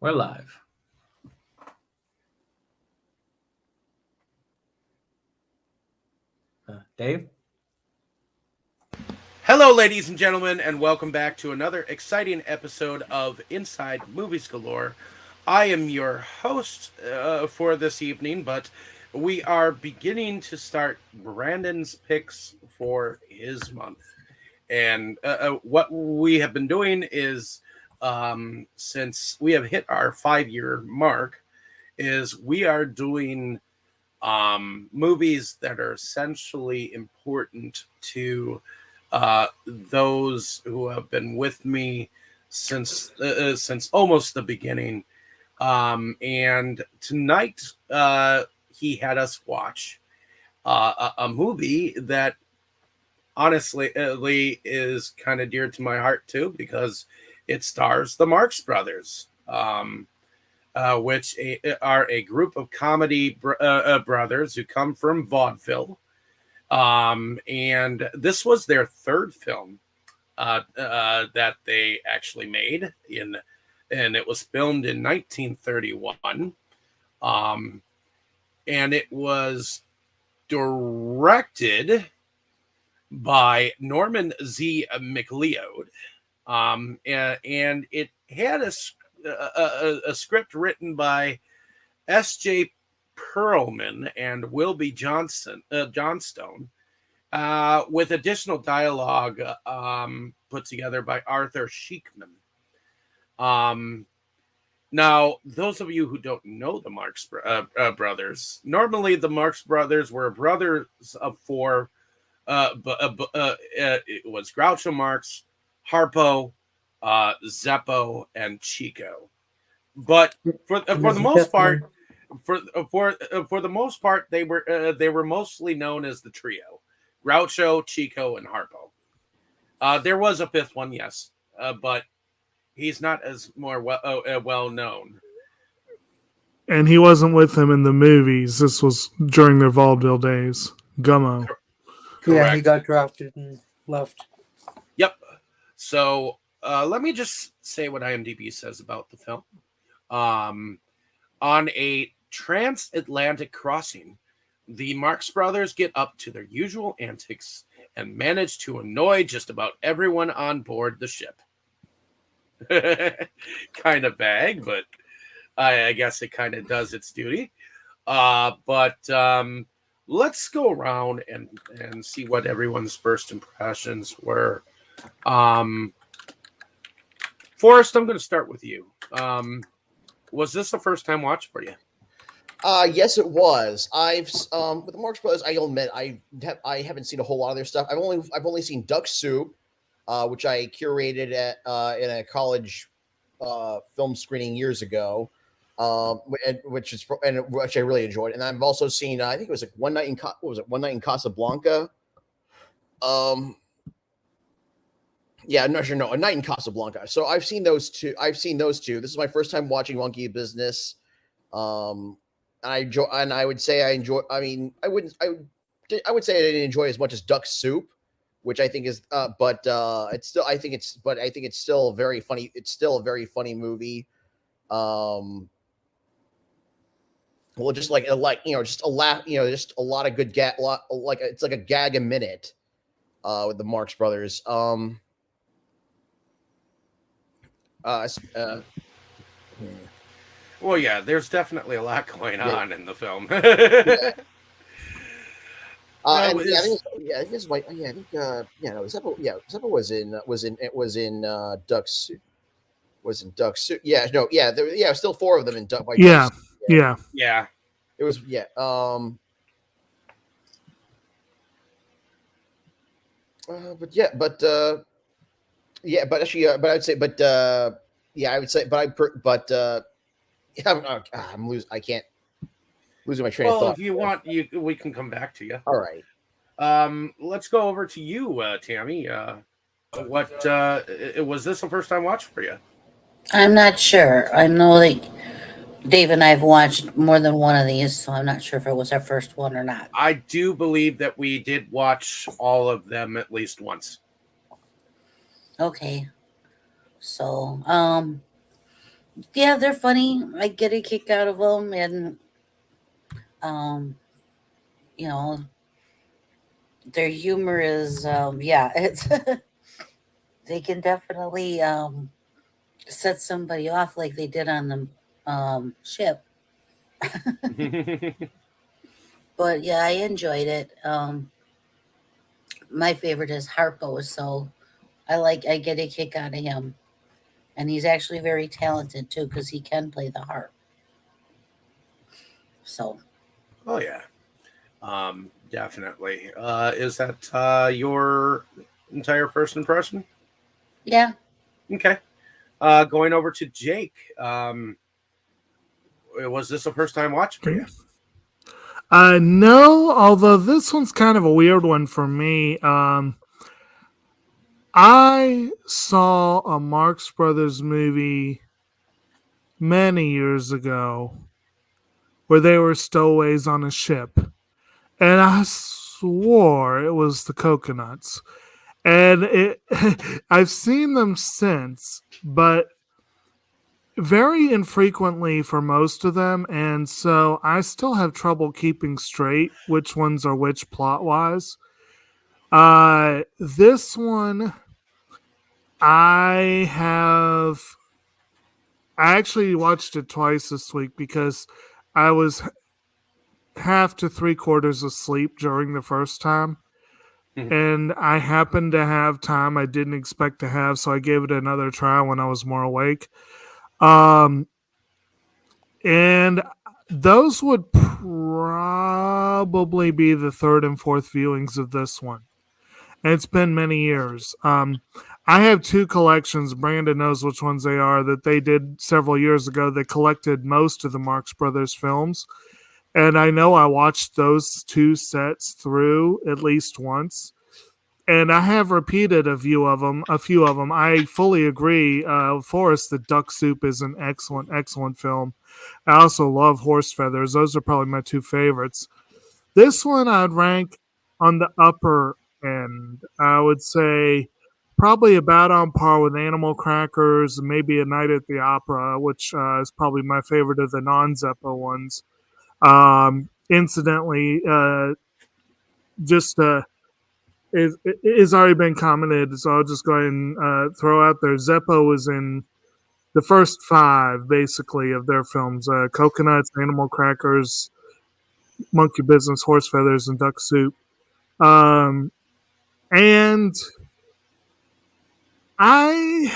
We're live. Dave? Hello, ladies and gentlemen, and welcome back to another exciting episode of Inside Movies Galore. I am your host for this evening, but we are beginning to start Brandon's picks for his month. And what we have been doing is, since we have hit our 5-year mark, is we are doing movies that are essentially important to those who have been with me since almost the beginning. And tonight he had us watch a movie that honestly is kind of dear to my heart too, because it stars the Marx Brothers, which are a group of comedy brothers who come from vaudeville. And this was their third film that they actually made, and it was filmed in 1931. And it was directed by Norman Z. McLeod. And it had a script written by S.J. Perlman and Wilby Johnstone, with additional dialogue put together by Arthur Sheikman. Now, those of you who don't know the Marx Brothers, normally the Marx Brothers were brothers of four. It was Groucho Marx, Harpo, Zeppo, and Chico. But for the most part, for the most part, they were mostly known as the trio: Groucho, Chico, and Harpo. There was a fifth one, yes, but he's not as more well known. And he wasn't with them in the movies. This was during their vaudeville days. Gummo. Correct. Yeah, he got drafted and left. Yep. So let me just say what IMDb says about the film. On a transatlantic crossing, the Marx Brothers get up to their usual antics and manage to annoy just about everyone on board the ship. Kind of vague, but I guess it kind of does its duty. But let's go around and see what everyone's first impressions were. Forrest, I'm going to start with you. Was this a first time watch for you? Yes, it was. I've with the Marx Brothers, I'll admit I haven't seen a whole lot of their stuff. I've only seen Duck Soup, which I curated at in a college film screening years ago, which I really enjoyed. And I've also seen I think it was like One Night in Casablanca. Yeah, I'm not sure. No, A Night in Casablanca. So I've seen those two. This is my first time watching Monkey Business. And I would say I enjoy. I mean, I would say I didn't enjoy as much as Duck Soup, which I think is. But it's still. I think it's still very funny. It's still a very funny movie. Well, just just a laugh. Just a lot of good gag. It's like a gag a minute. With the Marx Brothers. Well, yeah, there's definitely a lot going on in the film. Zeppo was in Duck Soup. Was in Duck Soup. Yeah, no, yeah, still four of them in Duck. Yeah. It was I'm losing. I can't losing my train of thought. Well, if you want, we can come back to you. All right. Let's go over to you, Tammy. What was this a first time watch for you? I'm not sure. I know that Dave and I have watched more than one of these, so I'm not sure if it was our first one or not. I do believe that we did watch all of them at least once. Okay. So, Yeah, they're funny. I get a kick out of them, and um, you know, their humor is yeah, it's they can definitely set somebody off like they did on the ship. But yeah, I enjoyed it. My favorite is Harpo, so I get a kick out of him, and he's actually very talented too because he can play the harp. So Oh yeah, definitely. Is that your entire first impression? yeah, Okay. Going over to Jake. Was this a first time watch for you? No, although this one's kind of a weird one for me. I saw a Marx Brothers movie many years ago where they were stowaways on a ship, and I swore it was the Coconuts. And I've seen them since, but very infrequently for most of them, and so I still have trouble keeping straight which ones are which plot wise. This one I have I actually watched it twice this week because I was half to three quarters asleep during the first time. Mhm. And I happened to have time I didn't expect to have, so I gave it another try when I was more awake. Um, and those would probably be the third and fourth viewings of this one. And it's been many years. I have two collections. Brandon knows which ones they are that they did several years ago that collected most of the Marx Brothers films. And I know I watched those two sets through at least once. And I have repeated a few of them. I fully agree. Forrest, the Duck Soup is an excellent, excellent film. I also love Horse Feathers. Those are probably my two favorites. This one I'd rank on the upper end. I would say probably about on par with Animal Crackers, maybe A Night at the Opera, which is probably my favorite of the non-Zeppo ones. Incidentally, just it's already been commented, so I'll just go ahead and throw out there. Zeppo was in the first five, basically, of their films: Coconuts, Animal Crackers, Monkey Business, Horse Feathers, and Duck Soup. And I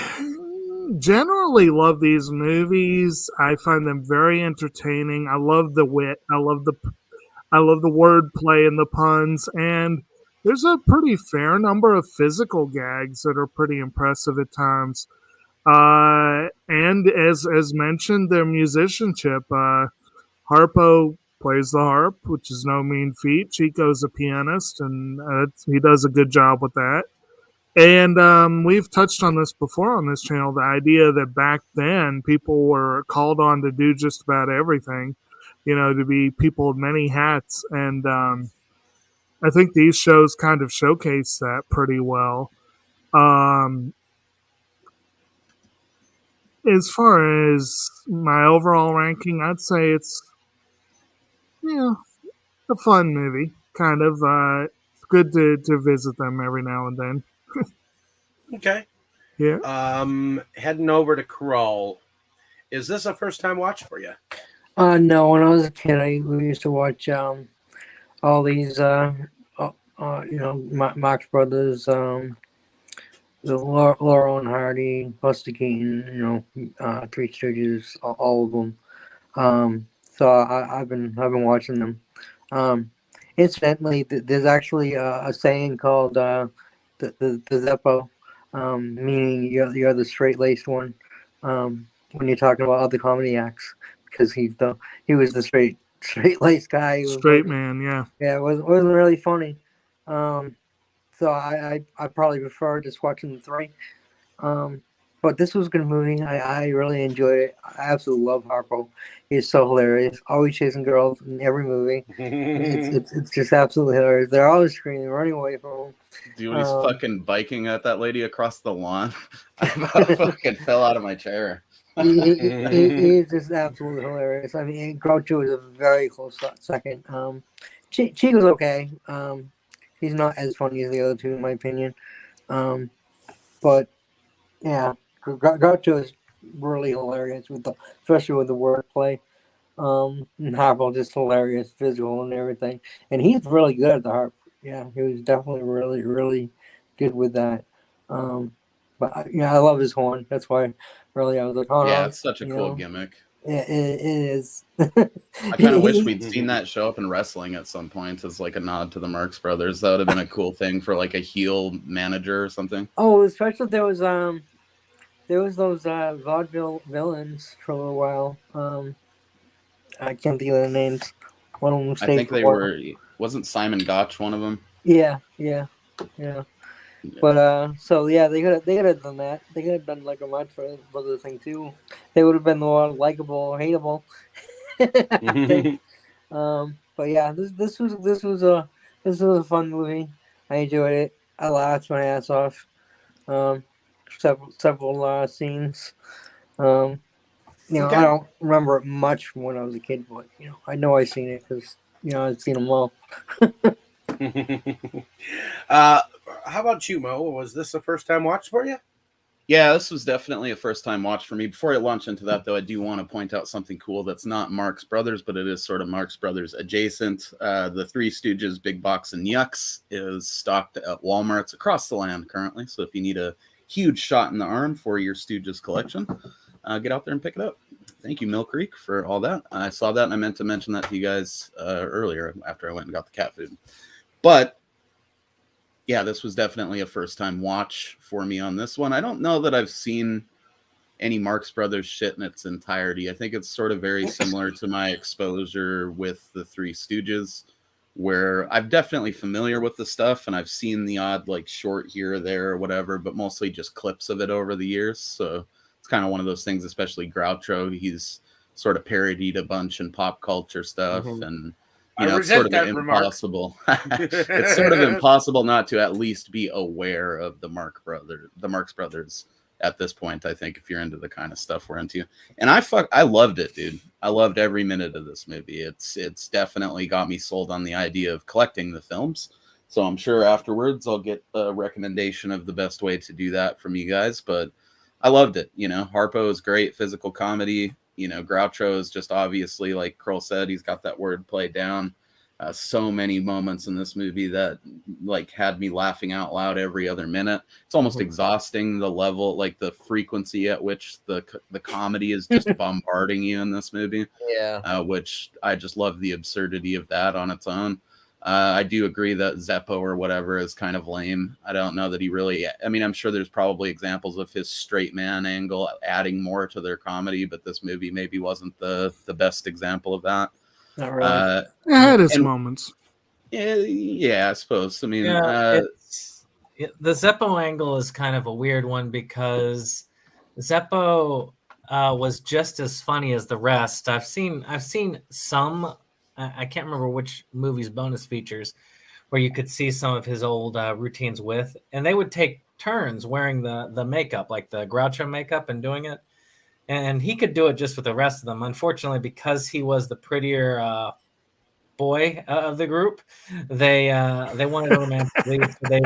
generally love these movies. I find them very entertaining. I love the wit. I love the wordplay and the puns, and there's a pretty fair number of physical gags that are pretty impressive at times. And as mentioned, their musicianship. Harpo plays the harp, which is no mean feat. Chico's a pianist, and he does a good job with that. And we've touched on this before on this channel, the idea that back then people were called on to do just about everything, to be people of many hats. And I think these shows kind of showcase that pretty well. As far as my overall ranking, I'd say it's, a fun movie. Kind of. It's good to visit them every now and then. Okay. Yeah. Heading over to Crawl. Is this a first time watch for you? No, when I was a kid, we used to watch all these, Marx Brothers, the Laurel and Hardy, Buster Keaton, Three Stooges, all of them. So I've been watching them. Incidentally, there's actually a saying called the Zeppo, meaning you're the straight laced one. When you're talking about other comedy acts, because he was the straight laced guy. Straight man, yeah. Yeah, it wasn't really funny. So I probably prefer just watching the three. But this was a good movie. I really enjoyed it. I absolutely love Harpo. He's so hilarious. Always chasing girls in every movie. It's just absolutely hilarious. They're always screaming, running away from him. Dude, when he's fucking biking at that lady across the lawn, I fucking fell out of my chair. He is just absolutely hilarious. I mean, Groucho is a very close second. Chico's okay. He's not as funny as the other two, in my opinion. But yeah, Groucho is really hilarious especially with the wordplay. And Harpo just hilarious, visual and everything, and he's really good at the harp. Yeah, he was definitely really, really good with that. But yeah, I love his horn. That's why, really, I was like, oh, Yeah, it's such a cool gimmick. It is. I kind of wish we'd seen that show up in wrestling at some point as like a nod to the Marx Brothers. That would have been a cool thing for like a heel manager or something. Oh, especially there was those vaudeville villains for a little while. I can't think of their names. One of them I think they were. Wasn't Simon Gotch one of them? Yeah. But so yeah, they could have done that. They could have done like a Marx Brothers thing too. They would have been more likable, hateable. I think. But yeah, this was a fun movie. I enjoyed it. I laughed my ass off. Several scenes. I don't remember it much from when I was a kid, but I know I've seen it because I've seen them all. How about you, Mo? Was this a first time watch for you? Yeah, this was definitely a first time watch for me. Before I launch into that, though, I do want to point out something cool that's not Marx Brothers, but it is sort of Marx Brothers adjacent. The Three Stooges Big Box and Yucks is stocked at Walmarts across the land currently. So if you need a huge shot in the arm for your Stooges collection, get out there and pick it up. Thank you, Mill Creek, for all that. I saw that and I meant to mention that to you guys earlier after I went and got the cat food. But yeah, this was definitely a first-time watch for me on this one. I don't know that I've seen any Marx Brothers shit in its entirety. I think it's sort of very similar to my exposure with the Three Stooges, where I'm definitely familiar with the stuff, and I've seen the odd like short here or there or whatever, but mostly just clips of it over the years. So it's kind of one of those things, especially Groucho. He's sort of parodied a bunch in pop culture stuff, and it's sort of impossible. It's sort of impossible not to at least be aware of the Marx Brothers at this point, I think, if you're into the kind of stuff we're into. And I loved it, dude. I loved every minute of this movie. It's definitely got me sold on the idea of collecting the films. So I'm sure afterwards I'll get a recommendation of the best way to do that from you guys. But I loved it. Harpo is great, physical comedy. Groucho is just obviously, like Kroll said, he's got that wordplay down. So many moments in this movie that like had me laughing out loud every other minute. It's almost exhausting, the level, like the frequency at which the comedy is just bombarding you in this movie. Yeah. Which I just love the absurdity of that on its own. I do agree that Zeppo or whatever is kind of lame. I don't know that he really, I mean, I'm sure there's probably examples of his straight man angle adding more to their comedy, but this movie maybe wasn't the best example of that. Not really. It had its moments. Yeah, I suppose. I mean, the Zeppo angle is kind of a weird one because Zeppo was just as funny as the rest. I've seen some. I can't remember which movie's bonus features where you could see some of his old routines with, and they would take turns wearing the makeup, like the Groucho makeup, and doing it. And he could do it just with the rest of them. Unfortunately, because he was the prettier boy of the group, they wanted a romantic lead, so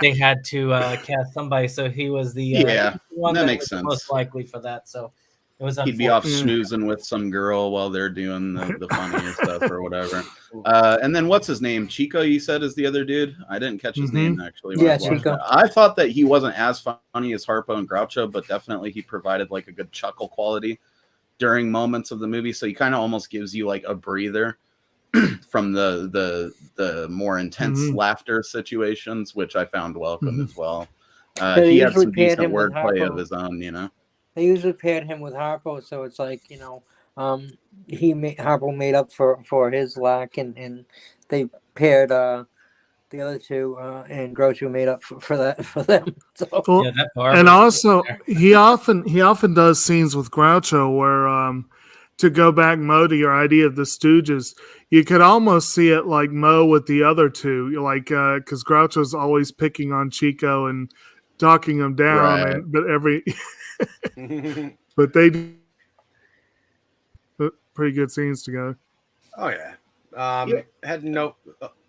they had to cast somebody. So he was the one that makes sense. Most likely for that. So it was. He'd be off snoozing with some girl while they're doing the funnier stuff or whatever. And then what's his name? Chico, you said, is the other dude. I didn't catch his name actually. Yeah, Chico. I thought that he wasn't as funny as Harpo and Groucho, but definitely he provided like a good chuckle quality during moments of the movie. So he kind of almost gives you like a breather from the more intense laughter situations, which I found welcome as well. He had some decent wordplay of his own, They usually paired him with Harpo, so it's like Harpo made up for his lack, and they paired the other two, and Groucho made up for them. So. Well, and also he often does scenes with Groucho where to go back, Mo, to your idea of the Stooges, you could almost see it like Mo with the other two, like because Groucho's always picking on Chico and talking him down, right. but every but they do pretty good scenes together. Oh yeah. Yeah.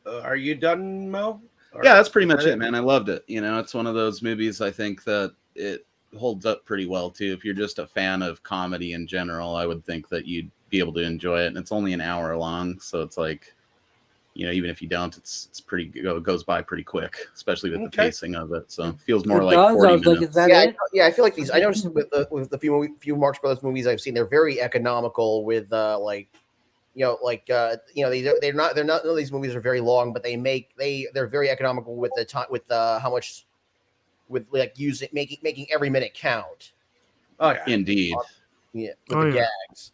Are you done, Mo? Or Yeah, that's pretty is much that it, man. I loved it. You know, it's one of those movies I think that it holds up pretty well too. If you're just a fan of comedy in general, I would think that you'd be able to enjoy it. And it's only an hour long, so it's like, you know, even if you don't, it's pretty, it goes by pretty quick, especially with the pacing of it. So it feels more It like does. 40 I was like, minutes. is that Yeah, it? I feel like these. I noticed with the few Marx Brothers movies I've seen, they're very economical with like, you know, they're not none of these movies are very long, but they're very economical with the time, with how much, with like making every minute count. Oh yeah. Indeed. Yeah, with the gags.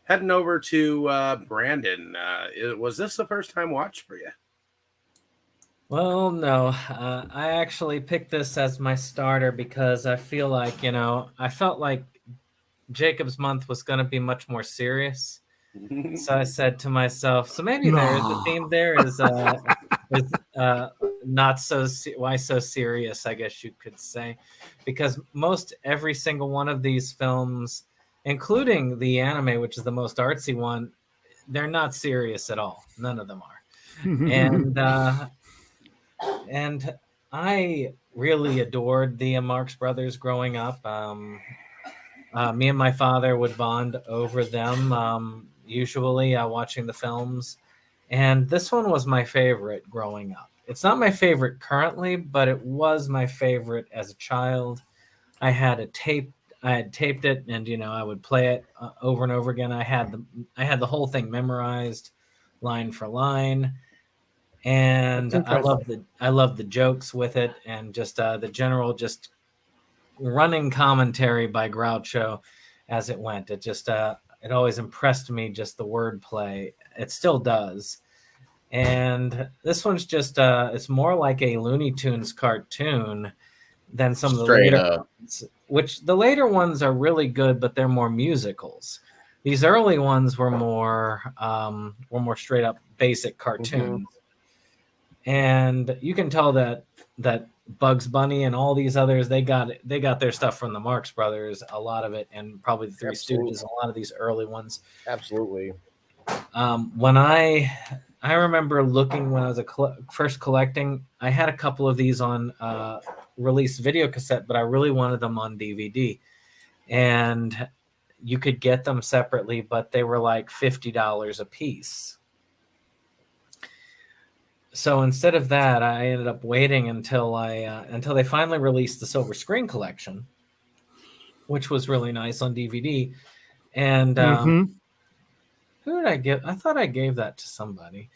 Heading over to Brandon. Was this the first time watch for you? Well, no. I actually picked this as my starter because I feel like, you know, I felt like Jacob's month was going to be much more serious. So I said to myself, so maybe there is a theme there is not so why so serious, I guess you could say, because every single one of these films, including the anime, which is the most artsy one, they're not serious at all. None of them are. And I really adored the Marx Brothers growing up. Me and my father would bond over them, usually watching the films. And this one was my favorite growing up. It's not my favorite currently, but it was my favorite as a child. I had taped it, and you know I would play it over and over again. I had the whole thing memorized, line for line, and I love the jokes with it, and just the general just running commentary by Groucho as it went. It just it always impressed me, just the wordplay. It still does. And this one's just it's more like a Looney Tunes cartoon than some of the later ones, which the later ones are really good, but they're more musicals. These early ones were more straight up basic cartoons. And you can tell that Bugs Bunny and all these others, they got their stuff from the Marx Brothers, a lot of it, and probably the Three Stooges, a lot of these early ones. Absolutely. When I remember looking when I was first collecting, I had a couple of these on released video cassette, but I really wanted them on DVD, and you could get them separately, but they were like $50 a piece. So instead of that, I ended up waiting until they finally released the Silver Screen Collection, which was really nice on DVD. And who did I give? I thought I gave that to somebody.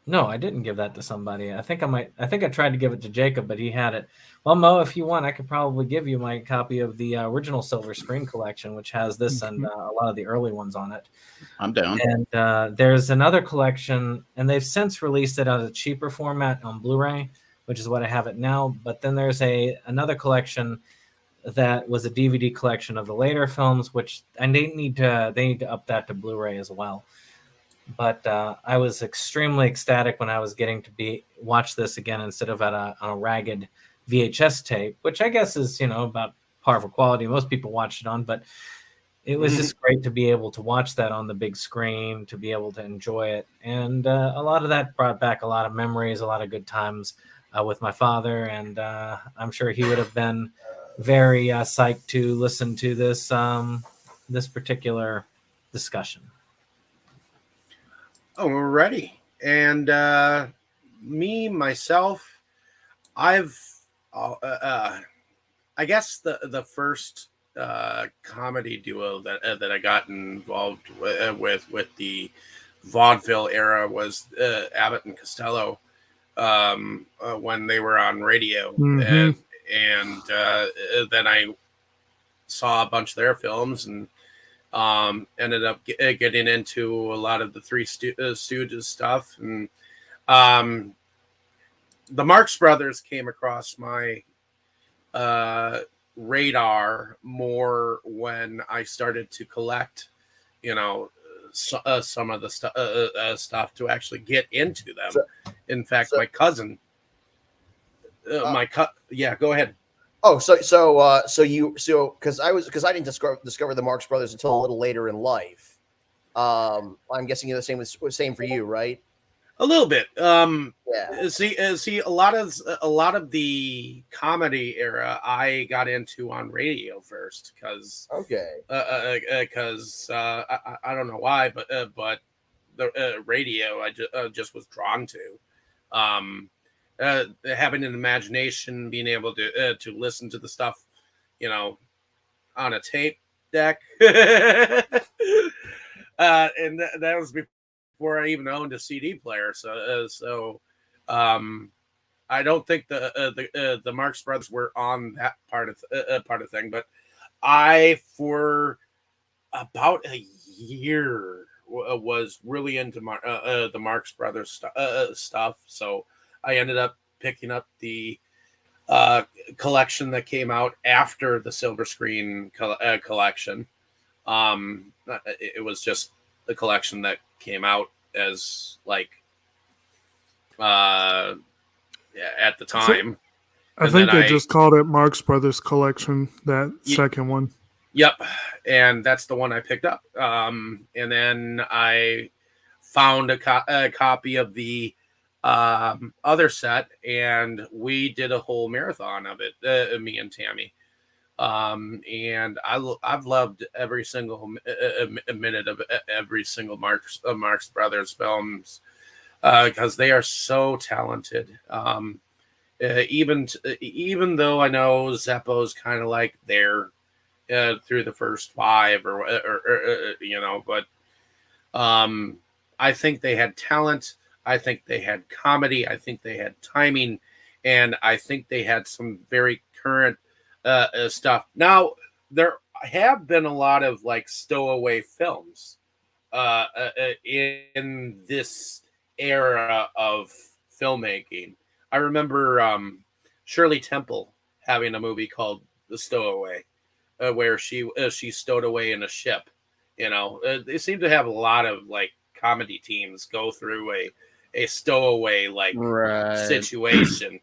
No, I didn't give that to somebody. I think I tried to give it to Jacob, but he had it. Well, Mo, if you want, I could probably give you my copy of the original Silver Screen Collection, which has this and a lot of the early ones on it. I'm down. And there's another collection, and they've since released it as a cheaper format on Blu-ray, which is what I have it now. But then there's another collection that was a DVD collection of the later films, and they need to up that to Blu-ray as well. But I was extremely ecstatic when I was getting to watch this again instead of on a ragged VHS tape, which I guess is, you know, about par for quality. Most people watch it on, but it was just great to be able to watch that on the big screen, to be able to enjoy it. And a lot of that brought back a lot of memories, a lot of good times with my father. And I'm sure he would have been very psyched to listen to this particular discussion. Oh, we're ready. And myself, I've, I guess the first comedy duo that I got involved with the vaudeville era was Abbott and Costello when they were on radio. And then I saw a bunch of their films and ended up getting into a lot of the Three Stooges stuff. And the Marx Brothers came across my radar more when I started to collect, you know, some of the stuff to actually get into them. In fact, my cousin Yeah, go ahead. Oh, because I didn't discover the Marx Brothers until a little later in life. I'm guessing the same for you, right? A little bit. Yeah. See, a lot of the comedy era I got into on radio first because Okay. I don't know why, but the radio I just was drawn to. Having an imagination, being able to listen to the stuff, on a tape deck, and that was before I even owned a CD player. So I don't think the Marx Brothers were on that part of thing, but I for about a year was really into the Marx Brothers stuff. So I ended up picking up the collection that came out after the Silver Screen collection. It was just the collection that came out as like at the time. I think they just called it Marx Brothers Collection, that second one. Yep, and that's the one I picked up. And then I found a copy of the other set, and we did a whole marathon of it, me and Tammy. And I've loved every single minute of every single Marx Brothers films because they are so talented. Even though I know Zeppo's kind of like there through the first five but I think they had talent. I think they had comedy. I think they had timing, and I think they had some very current stuff. Now there have been a lot of like stowaway films in this era of filmmaking. I remember Shirley Temple having a movie called The Stowaway, where she stowed away in a ship. They seem to have a lot of like comedy teams go through a stowaway like situation.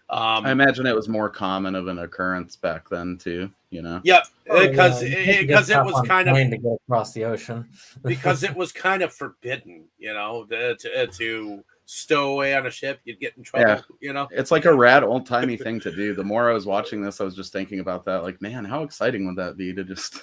I imagine it was more common of an occurrence back then too. Yep, because it was kind of to get across the ocean because it was kind of forbidden, to stow away on a ship. You'd get in trouble. It's like a rad old timey thing to do. The more I was watching this, I was just thinking about that. Like, man, how exciting would that be to just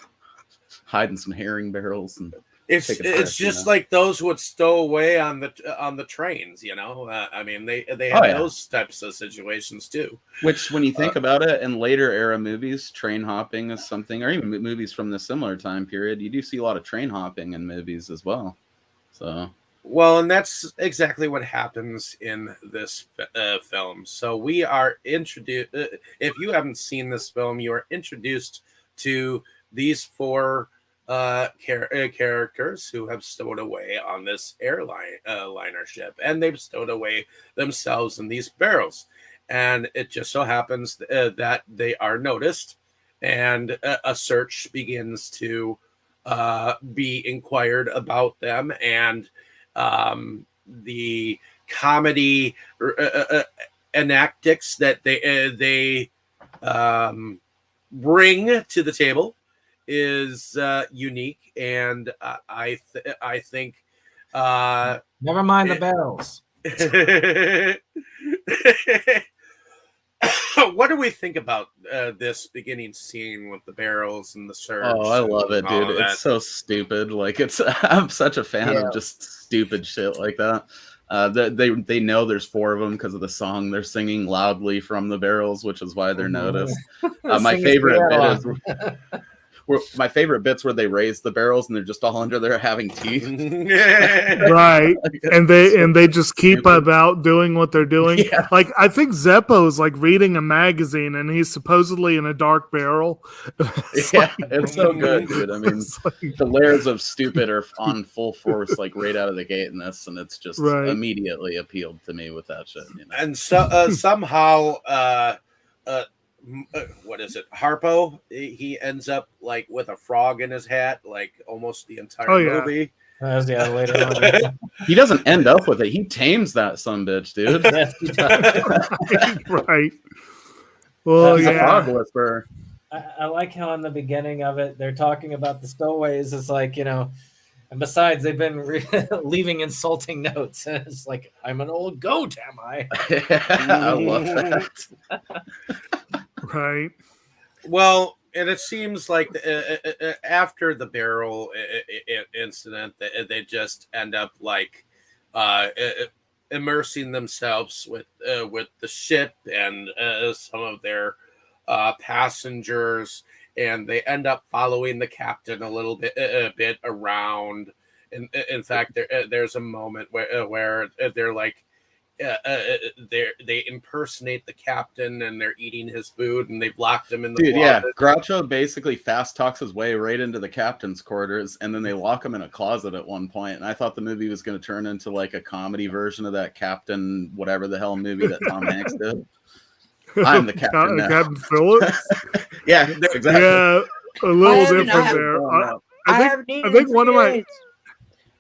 hide in some herring barrels and. It's just like those who would stow away on the trains, I mean, they have those types of situations too. Which, when you think about it, in later era movies, train hopping is something, or even movies from the similar time period, you do see a lot of train hopping in movies as well. So, well, and that's exactly what happens in this film. So we are introduced. If you haven't seen this film, you are introduced to these four characters who have stowed away on this liner ship, and they've stowed away themselves in these barrels, and it just so happens that they are noticed, and a search begins to be inquired about them, and the comedy anecdotes that they bring to the table is unique, and I think never mind the barrels. What do we think about this beginning scene with the barrels and the search? Oh, I love it, dude. It's so stupid. Like, I'm such a fan of just stupid shit like that. They know there's four of them because of the song they're singing loudly from the barrels, which is why they're noticed. My favorite bits where they raise the barrels and they're just all under there having tea. Right. And they just keep about doing what they're doing. Yeah. Like, I think Zeppo is like reading a magazine and he's supposedly in a dark barrel. It's so good, dude. I mean, the layers of stupid are on full force, like right out of the gate in this, and it's just immediately appealed to me with that shit. And so somehow what is it, Harpo, he ends up like with a frog in his hat like almost the entire movie. Yeah, later on. He doesn't end up with it. He tames that sumbitch, dude. Yes, he does. Right. Well, He's a yeah. fog whisperer. I like how in the beginning of it they're talking about the stowaways. It's like, and besides they've been leaving insulting notes. And it's like, I'm an old goat, am I? I love that. Right. Well, and it seems like after the barrel incident, they just end up like immersing themselves with the ship and some of their passengers, and they end up following the captain a little bit around. In fact, there's a moment where they're like. They impersonate the captain and they're eating his food and they've locked him in the closet. Yeah, Groucho basically fast talks his way right into the captain's quarters, and then they lock him in a closet at one point. And I thought the movie was going to turn into like a comedy version of that Captain whatever the hell movie that Tom Hanks did. I'm the captain now. Captain Phillips. Yeah, exactly. Yeah, a little different there. I think one of my.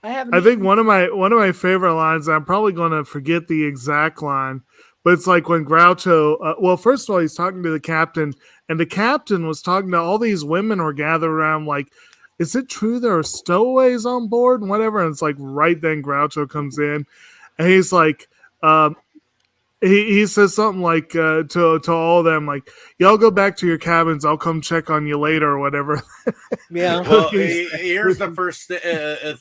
I think one of my favorite lines. I'm probably going to forget the exact line, but it's like when Groucho. Well, first of all, he's talking to the captain, and the captain was talking to all these women were gathered around. Like, is it true there are stowaways on board and whatever? And it's like right then Groucho comes in, and he's like, he says something like to all of them, like, y'all go back to your cabins. I'll come check on you later or whatever. Yeah. Well, here's the first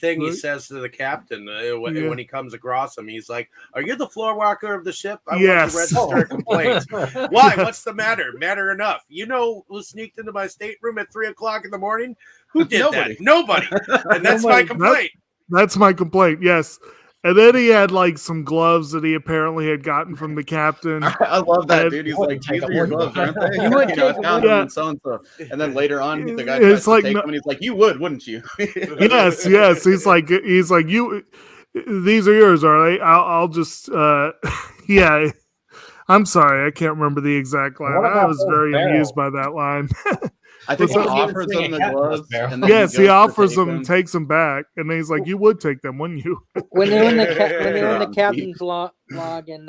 thing he says to the captain when he comes across him. He's like, "Are you the floor walker of the ship? I want to register a complaint." Why? What's the matter? Matter enough. You know who sneaked into my stateroom at 3:00 in the morning? Who did that? Nobody. And that's my complaint. That's my complaint. Yes. And then he had like some gloves that he apparently had gotten from the captain. I love that, dude. He's like, "These are your gloves, aren't they?" You would take them, and so. And then later on, the guy it's tries like, to take them, and he's like, "You would, wouldn't you?" Yes. He's like, you. These are yours, are they? I'll just. Yeah. I'm sorry, I can't remember the exact line. I was very amused by that line. I think he offers them the gloves. And then yes, he offers them and takes them back, and then he's like, "You would take them, wouldn't you?" When they're in the captain's log, and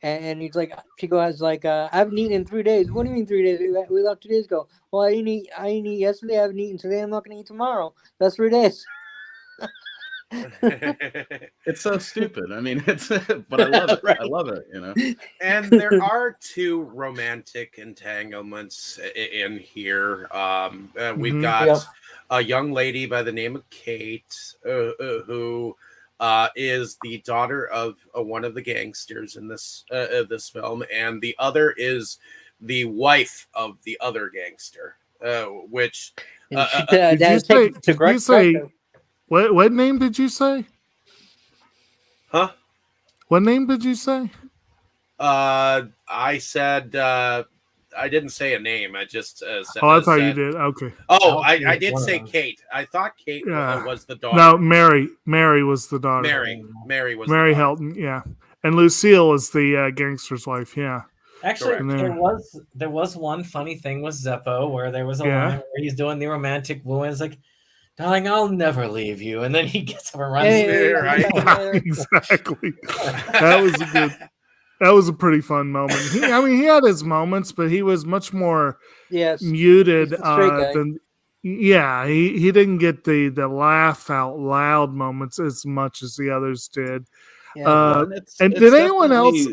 and he's like, she goes like, "I haven't eaten in 3 days." What do you mean 3 days? We left 2 days ago. Well, I didn't eat yesterday. I haven't eaten today. I'm not going to eat tomorrow. That's 3 days. It's so stupid. I mean, but I love it. Right. I love it. And there are two romantic entanglements in here. We've got a young lady by the name of Kate, who is the daughter of one of the gangsters in this film, and the other is the wife of the other gangster. Which did you say? What name did you say? Huh? What name did you say? I said I didn't say a name. I just said. Oh, I thought you did. Okay. Oh, I did say Kate. I thought Kate was the daughter. No, Mary. Mary was the daughter. Mary was Mary Helton. Yeah, and Lucille is the gangster's wife. Yeah. Actually, there was one funny thing with Zeppo where there was a line where he's doing the romantic woo, and it's like, "Darling, I'll never leave you," and then he gets up and runs. Right? Exactly. That was a pretty fun moment. He had his moments, but he was much more muted than. Yeah, he didn't get the laugh out loud moments as much as the others did. Yeah. And did anyone else?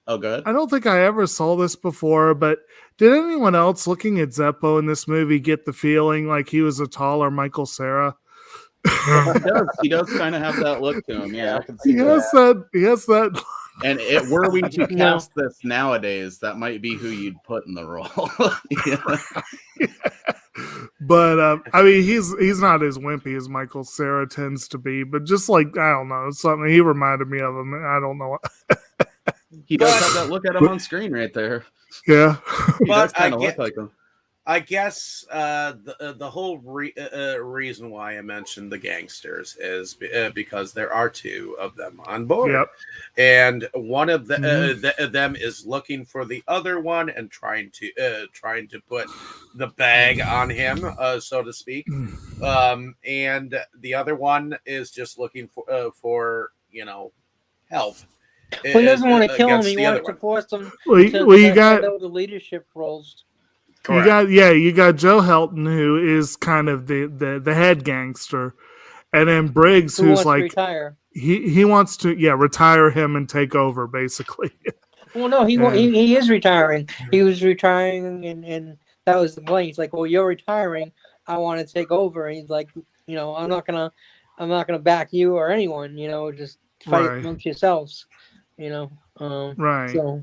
Oh, good. I don't think I ever saw this before, but did anyone else looking at Zeppo in this movie get the feeling like he was a taller Michael Cera? He does kind of have that look to him. Yeah, I can see He has that. And were we to cast this nowadays, that might be who you'd put in the role. But I mean, he's not as wimpy as Michael Cera tends to be, but just like, I don't know, something he reminded me of him. I don't know. He does have that look at him on screen right there. Yeah, he does kind of look like him. I guess the whole reason why I mentioned the gangsters is because there are two of them on board, Yep. and one of them is looking for the other one and trying to put the bag on him, so to speak, and the other one is just looking for help. Well, he doesn't want to kill him. against He the other wants to one. force him Well, to you got hand over the leadership roles. Correct. you got Joe Helton, who is kind of the head gangster, and then Briggs, Who who's wants to like retire? he wants to retire him and take over basically. Well, no, he is retiring. He was retiring, and that was the point. He's like, "Well, you're retiring. I want to take over." And he's like, I'm not gonna back you or anyone. Just fight Right. amongst yourselves. Right. So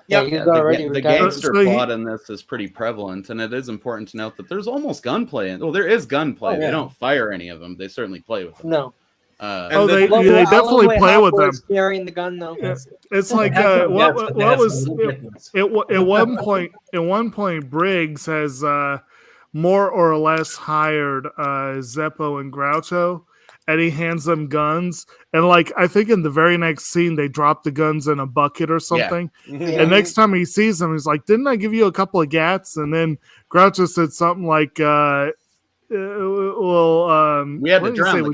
Yep. he's already The retired. gangster So he- plot in this is pretty prevalent, and it is important to note that there's almost gunplay. Well, there is gunplay. Oh, yeah. They don't fire any of them. They certainly play with them. No. Oh, the- they Well, they I love definitely the way play with Hopper them. is carrying the gun though. Yeah. It's like They have some what deaths, but they what have was some little kittens. at one point Briggs has more or less hired Zeppo and Groucho, and he hands them guns, and like I think in the very next scene they drop the guns in a bucket or something. Yeah. And next time he sees them, he's like, "Didn't I give you a couple of gats?" And then Groucho said something like, We had what to did he drown say? the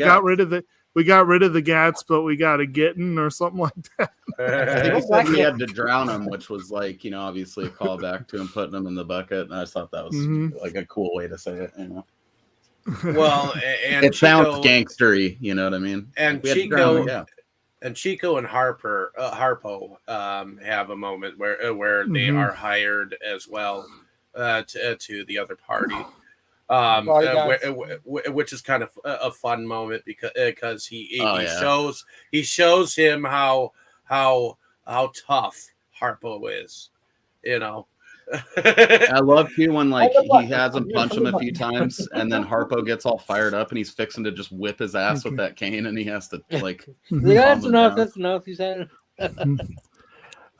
We got rid of the gats, but we got a getting or something like that." I think he Go back said we there. had to drown him, which was like, obviously a callback to him putting him in the bucket. And I just thought that was like a cool way to say it. Well, and It sounds Chico, gangstery, you know what I mean? and We had to drown him, Chico, and Chico and Harpo have a moment where they Mhm. are hired as well to the other party, Bodyguards. which is kind of a fun moment because he Oh, yeah. shows him how tough Harpo is, I love too when like he has him punch him a few times, and then Harpo gets all fired up, and he's fixing to just whip his ass with that cane, and he has to like. That's calm him enough. down. That's enough. He said.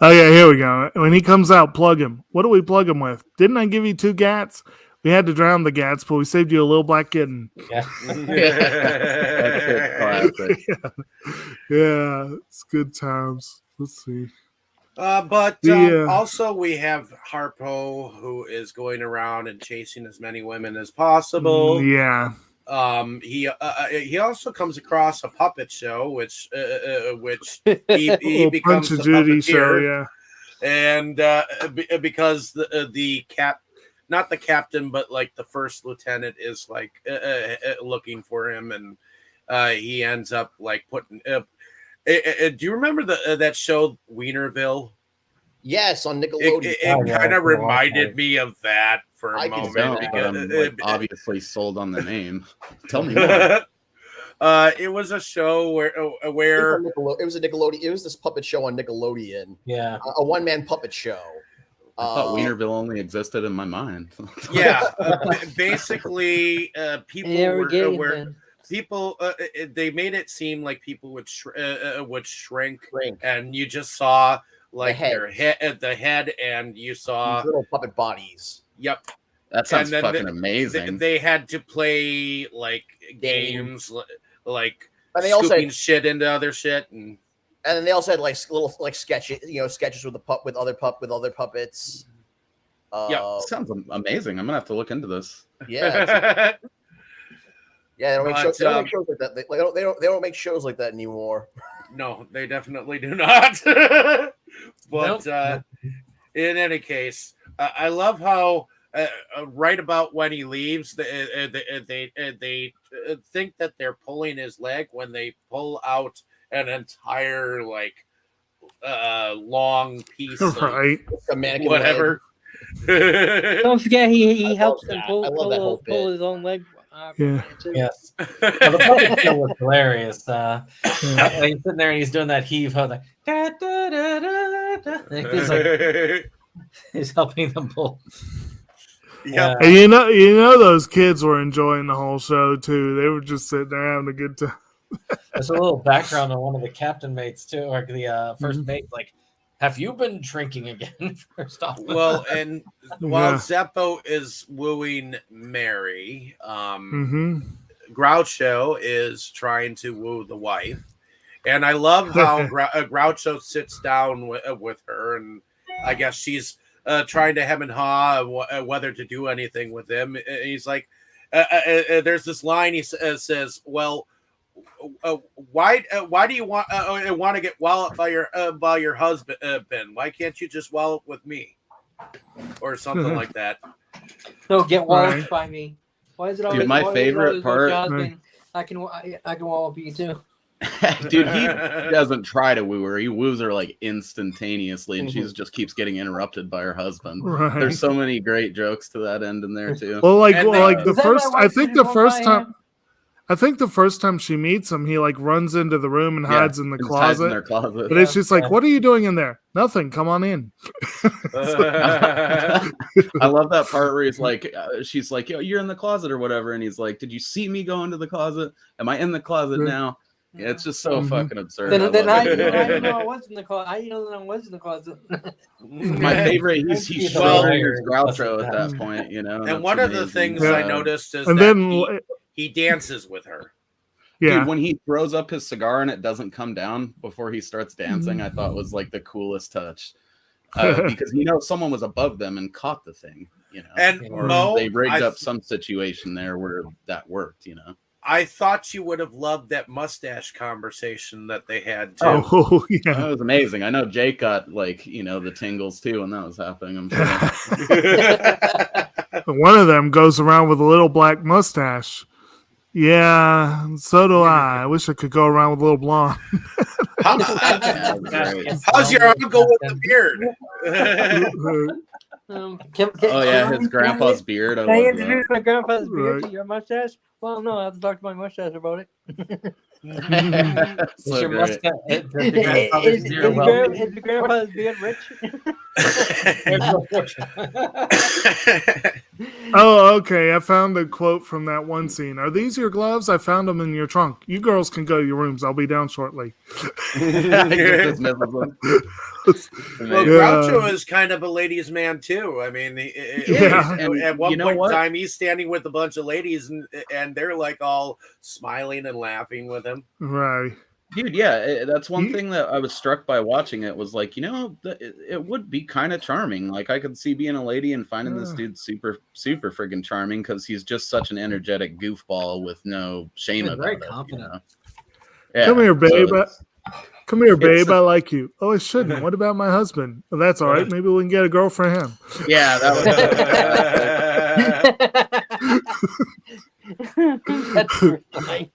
Oh yeah, here we go. When he comes out, plug him. What do we plug him with? Didn't I give you 2 gats? We had to drown the gats, but we saved you a little black kitten. Yeah. That's it, classic. Yeah, it's good times. Let's see. But Yeah. also we have Harpo, who is going around and chasing as many women as possible. Yeah. He also comes across a puppet show, which he Little becomes Punch the and Judy show. puppeteer, Yeah. and because the not the captain, but like the first lieutenant is like looking for him, and he ends up like putting. Do you remember that show Wienerville? Yes, on Nickelodeon. It kind of reminded me of that for a I can moment see Don't, that. but I'm because like, obviously sold on the name. Tell me more. it was a show It was a Nickelodeon. It was this puppet show on Nickelodeon, Yeah. a one-man puppet show. I thought Wienerville only existed in my mind. yeah, basically, people they made it seem like people would shrink, and you just saw like the head, and you saw These little puppet bodies. Yep. That sounds And then fucking amazing. They had to play like games, like And they also scooping had, shit into other shit, and then they also had like little like sketches, sketches with other puppets. Yeah. Sounds amazing. I'm gonna have to look into this. Yeah, yeah. They don't make But, shows like that. They don't make shows like that anymore. no, they definitely do not. But Nope. In any case, I love how right about when he leaves, they think that they're pulling his leg when they pull out an entire like long piece Right. A mannequin whatever. Don't forget, he I helps love him that. pull I love that whole pull bit. his own leg. Yeah. Yes. Well, the puppet show was hilarious. He's sitting there and he's doing that heave ho, like, da, da, da, da, da. And he's like, he's helping them pull. Yeah. And you know those kids were enjoying the whole show too. They were just sitting there having a good time. There's a little background on one of the captain mates too, or the first mate. Like, have you been drinking again? First off, Well, and while Yeah. Zeppo is wooing Mary, Mm-hmm. Groucho is trying to woo the wife. And I love how Groucho sits down with her, and I guess she's trying to hem and haw whether to do anything with him. And he's like, there's this line he says, "Well, why do you want to get walloped by your husband? Why can't you just wallop with me?" Or something like that. No, get walloped Right. by me. Why is it Dude, always my why is it favorite always part- about husband? I can wallop you too. Dude, he doesn't try to woo her. He woos her like instantaneously, and she just keeps getting interrupted by her husband. Right. There's so many great jokes to that end in there too. Well, like, And the Is that first, my I wife think sitting the on first my time, hand? I think the first time she meets him, he like runs into the room and hides in the He just hides in closet. their closet. But it's just like, what are you doing in there? Nothing. Come on in. I love that part where he's like, she's like, "Yo, you're in the closet or whatever," and he's like, "Did you see me go into the closet? Am I in the closet now?" Yeah, it's just so Mhm. fucking absurd. Then I I love it. didn't know I was in the closet. I didn't know that I was in the closet. My favorite, he's He's shouldering well- his Groucho at that point, you know. And that's one of the amazing. things I noticed is And that then, he dances with her. yeah, Dude, when he throws up his cigar and it doesn't come down before he starts dancing, I thought was like the coolest touch. Because someone was above them and caught the thing, And or Mo, they rigged up some situation there where that worked, I thought you would have loved that mustache conversation that they had too. oh yeah, That was amazing. I know Jake got the tingles too when that was happening. I'm sure. one of them goes around with a little black mustache. Yeah, so do I. I wish I could go around with a little blonde. How's your uncle with the beard? Oh yeah, his grandpa's beard. I Can I love that. introduce my grandpa's beard Right. to your mustache? Well, no, I have to talk to my mustache about it. That's Is so your great. mustache? Is Is your the grandpa's beard rich? Oh, okay. I found a quote from that one scene. Are these your gloves? I found them in your trunk. You girls can go to your rooms. I'll be down shortly. Just misses them. Well, Amazing. Groucho is kind of a ladies' man too. I mean, Yeah. at one You know point in what? time, he's standing with a bunch of ladies, and they're like all smiling and laughing with him. Right. Dude, yeah, that's one thing that I was struck by watching it was like, it would be kind of charming. Like I could see being a lady and finding this dude super, super friggin' charming because he's just such an energetic goofball with no shame He's about very it. confident. Yeah, Come here, babe. so it's- Come here, babe. It's- I like you. Oh, I shouldn't. What about my husband? Well, that's all right. Maybe we can get a girl for him. yeah, that was. That's right.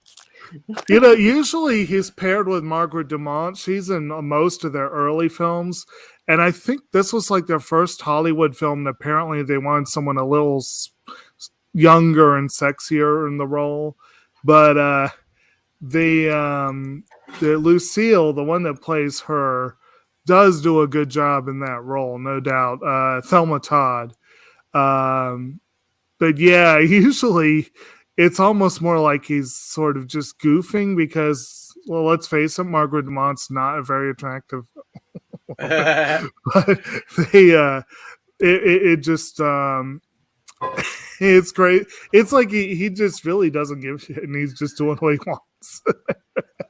Usually he's paired with Margaret Dumont. She's in most of their early films. And I think this was like their first Hollywood film. And apparently they wanted someone a little younger and sexier in the role. But the Lucille, the one that plays her, does do a good job in that role, no doubt. Thelma Todd. But yeah, usually it's almost more like he's sort of just goofing because, well, let's face it, Margaret Dumont's not a very attractive woman. But it just it's great. It's like he just really doesn't give a shit and he's just doing what he wants.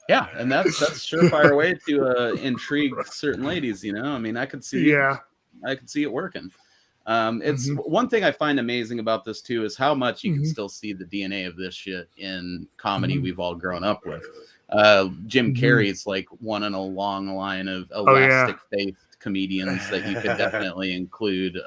Yeah, and that's surefire way to intrigue certain ladies. I mean, I could see it working. It's one thing I find amazing about this too is how much you can still see the DNA of this shit in comedy we've all grown up with. Jim Carrey's like one in a long line of elastic-faced comedians that you could definitely include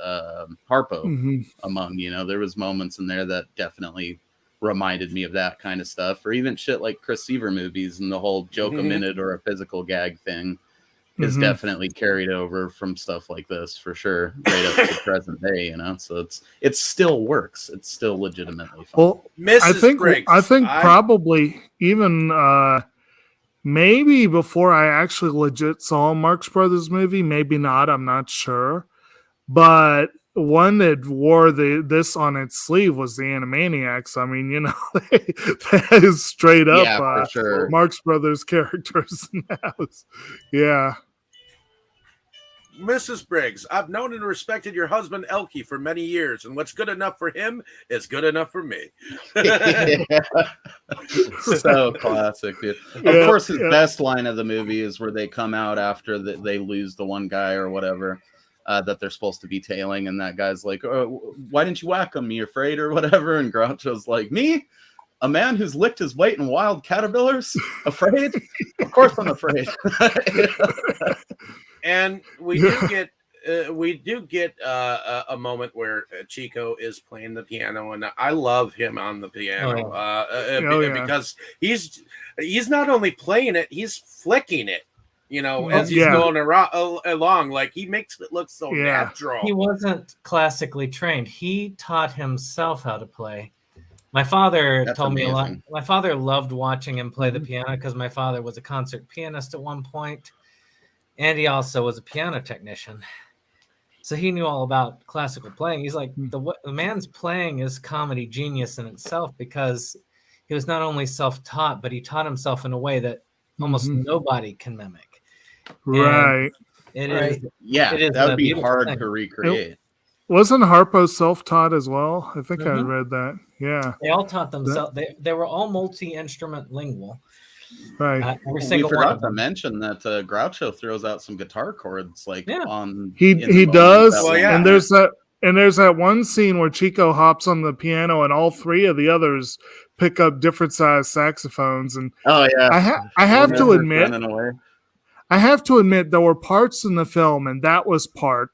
Harpo among. There was moments in there that definitely reminded me of that kind of stuff, or even shit like Chris Seaver movies and the whole joke a minute or a physical gag thing. Is definitely carried over from stuff like this for sure, right up to present day, So it still works. It's still legitimately fun. Well, Mrs. I think probably even maybe before I actually legit saw a Marx Brothers movie, maybe not. I'm not sure, but one that wore this on its sleeve was the Animaniacs. I mean, that is straight up for sure. Marx Brothers characters in the house. Yeah. Mrs. Briggs, I've known and respected your husband Elkie for many years, and what's good enough for him is good enough for me. So classic, dude. Of course, his best line of the movie is where they come out after they lose the one guy or whatever that they're supposed to be tailing, and that guy's like, oh, why didn't you whack him? You afraid or whatever? And Groucho's like, me? A man who's licked his weight in wild caterpillars? Afraid? Of course I'm afraid. And we do get a moment where Chico is playing the piano, and I love him on the piano because he's not only playing it, he's flicking it, as he's going along. Like, he makes it look so natural. He wasn't classically trained. He taught himself how to play. My father told me a lot. My father loved watching him play the piano because my father was a concert pianist at one point. And he also was a piano technician. So he knew all about classical playing. He's like, the man's playing is comedy genius in itself because he was not only self-taught, but he taught himself in a way that almost nobody can mimic. Right. It is. Yeah, that would be hard to recreate. Wasn't Harpo self-taught as well? I think I read that. Yeah. They all taught themselves. They were all multi-instrument lingual. Right. We forgot to mention that Groucho throws out some guitar chords on. He does. Well, and there's that one scene where Chico hops on the piano and all three of the others pick up different sized saxophones. And I have to admit there were parts in the film, and that was part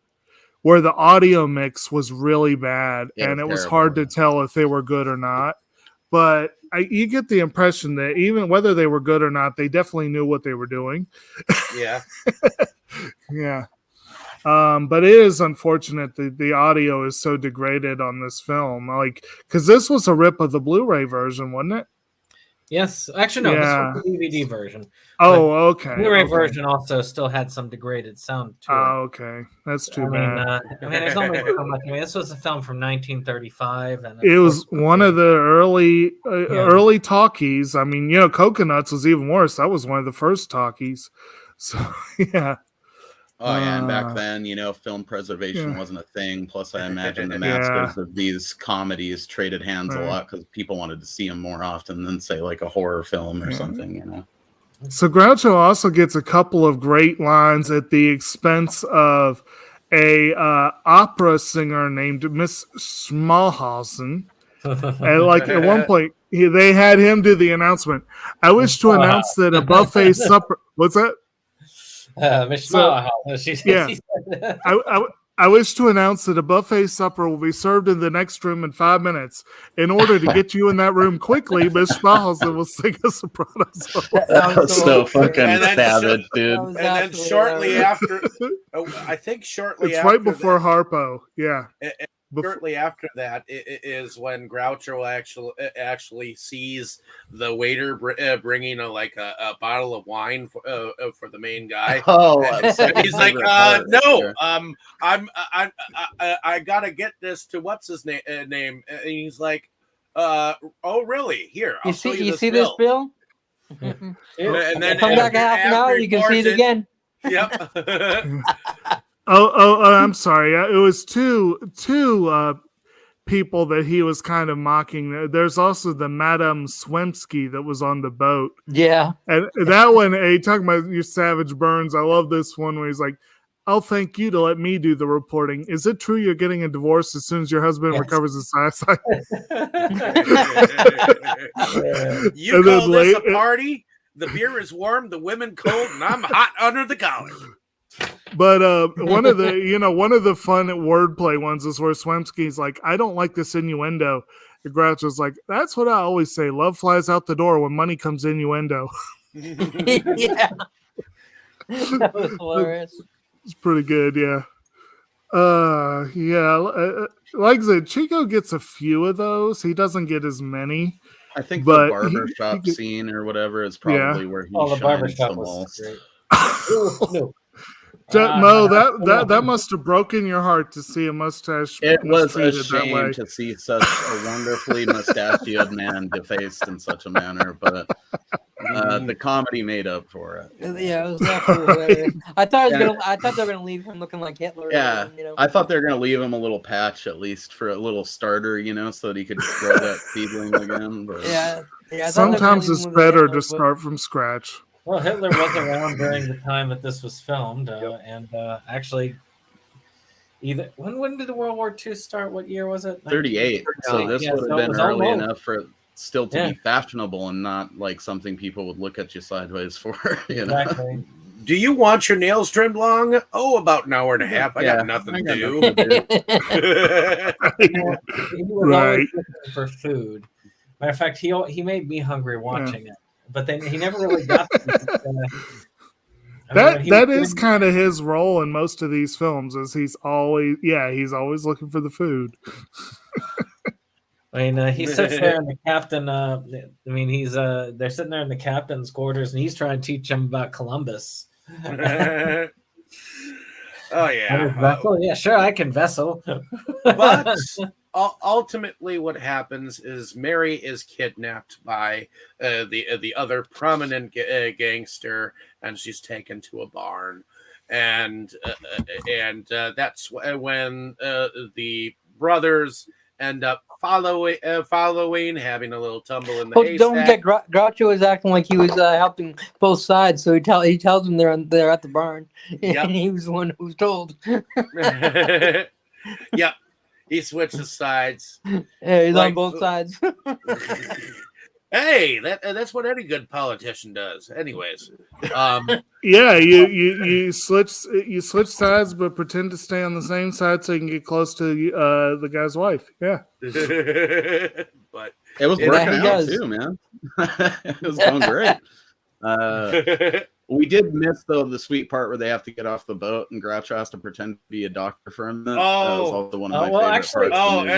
where the audio mix was really bad, and it was hard to tell if they were good or not. But you get the impression that even whether they were good or not, they definitely knew what they were doing. Yeah. Yeah. But it is unfortunate that the audio is so degraded on this film. Because this was a rip of the Blu-ray version, wasn't it? Yes. Actually, no. This was the DVD version. Oh, okay. The Blu-ray version also still had some degraded sound to it. Oh, okay. That's too bad. There's only so much. This was a film from 1935. And it was one of the early talkies. I mean, Coconuts was even worse. That was one of the first talkies. So, yeah. Oh, yeah, and back then, film preservation wasn't a thing. Plus, I imagine the masters of these comedies traded hands a lot because people wanted to see them more often than, say, like a horror film or something, So Groucho also gets a couple of great lines at the expense of a opera singer named Miss Schmalhausen. And at one point, they had him do the announcement. I wish to announce that a buffet supper... What's that? I wish to announce that a buffet supper will be served in the next room in 5 minutes. In order to get you in that room quickly, Miss Schmalhausen will sing a soprano solo. That was so fucking savage, dude. And then shortly after, I think shortly it's after right before Harpo. Yeah. Shortly after that is when Groucho actually sees the waiter bringing a bottle of wine for the main guy. Oh, he's like, no, I gotta get this to what's his name? And he's like, oh really? Here, I'll show you see this bill? And then come back half an hour, you can see it again. Yep. Oh, I'm sorry. It was two people that he was kind of mocking. There's also the Madame Swemsky that was on the boat. Yeah. And that one, talking about your Savage Burns, I love this one where he's like, I'll thank you to let me do the reporting. Is it true you're getting a divorce as soon as your husband recovers his eyesight? You call this a party? The beer is warm, the women cold, and I'm hot under the collar. But one of the fun wordplay ones is where Swemsky's like, I don't like this innuendo. The Groucho's like, that's what I always say. Love flies out the door when money comes innuendo. Yeah. That was hilarious. It's pretty good, yeah. Like I said, Chico gets a few of those. He doesn't get as many. I think the barbershop scene or whatever is probably where he shines the most. No. Mo, that must have broken your heart to see a mustache. It was a shame to see such a wonderfully mustachioed man defaced in such a manner, but The comedy made up for it. Yeah, it was absolutely hilarious. I thought they were gonna leave him looking like Hitler. Yeah, you know? I thought they were gonna leave him a little patch at least for a little starter, so that he could grow that seedling again. But... Yeah. Sometimes it's better to start from scratch. Well, Hitler was around during the time that this was filmed, and actually, when did the World War II start? What year was it? 38. So this would have been early almost enough for it still to be fashionable and not like something people would look at you sideways for. Exactly. Do you want your nails trimmed long? Oh, about an hour and a half. I got nothing to do. He was always looking for food. Matter of fact, he made me hungry watching it. But then he never really got that is kind of his role in most of these films. Is he's always looking for the food. I mean, he sits there in the captain. They're sitting there in the captain's quarters, and he's trying to teach him about Columbus. Oh yeah, vessel? Yeah, sure, I can vessel. But ultimately, what happens is Mary is kidnapped by the other prominent gangster, and she's taken to a barn, and that's when the brothers end up following, having a little tumble in the haystack. Don't forget, Groucho is acting like he was helping both sides, so he tells them they're at the barn, and he was the one who was told. Yep, he switches sides. Yeah, he's on both sides. Hey, that's what any good politician does. Anyways, yeah, you switch sides, but pretend to stay on the same side so you can get close to the guy's wife. Yeah, but it was working out too, man. It was going great. We did miss though the sweet part where they have to get off the boat and Groucho has to pretend to be a doctor for a minute. That was also one of my favorite parts.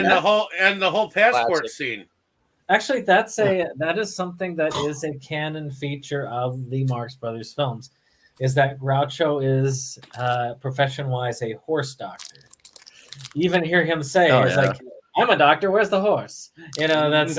And the whole passport scene. Actually, that is something that is a canon feature of the Marx Brothers films, is that Groucho is profession-wise a horse doctor. You even hear him say, like, "I'm a doctor. Where's the horse?" That's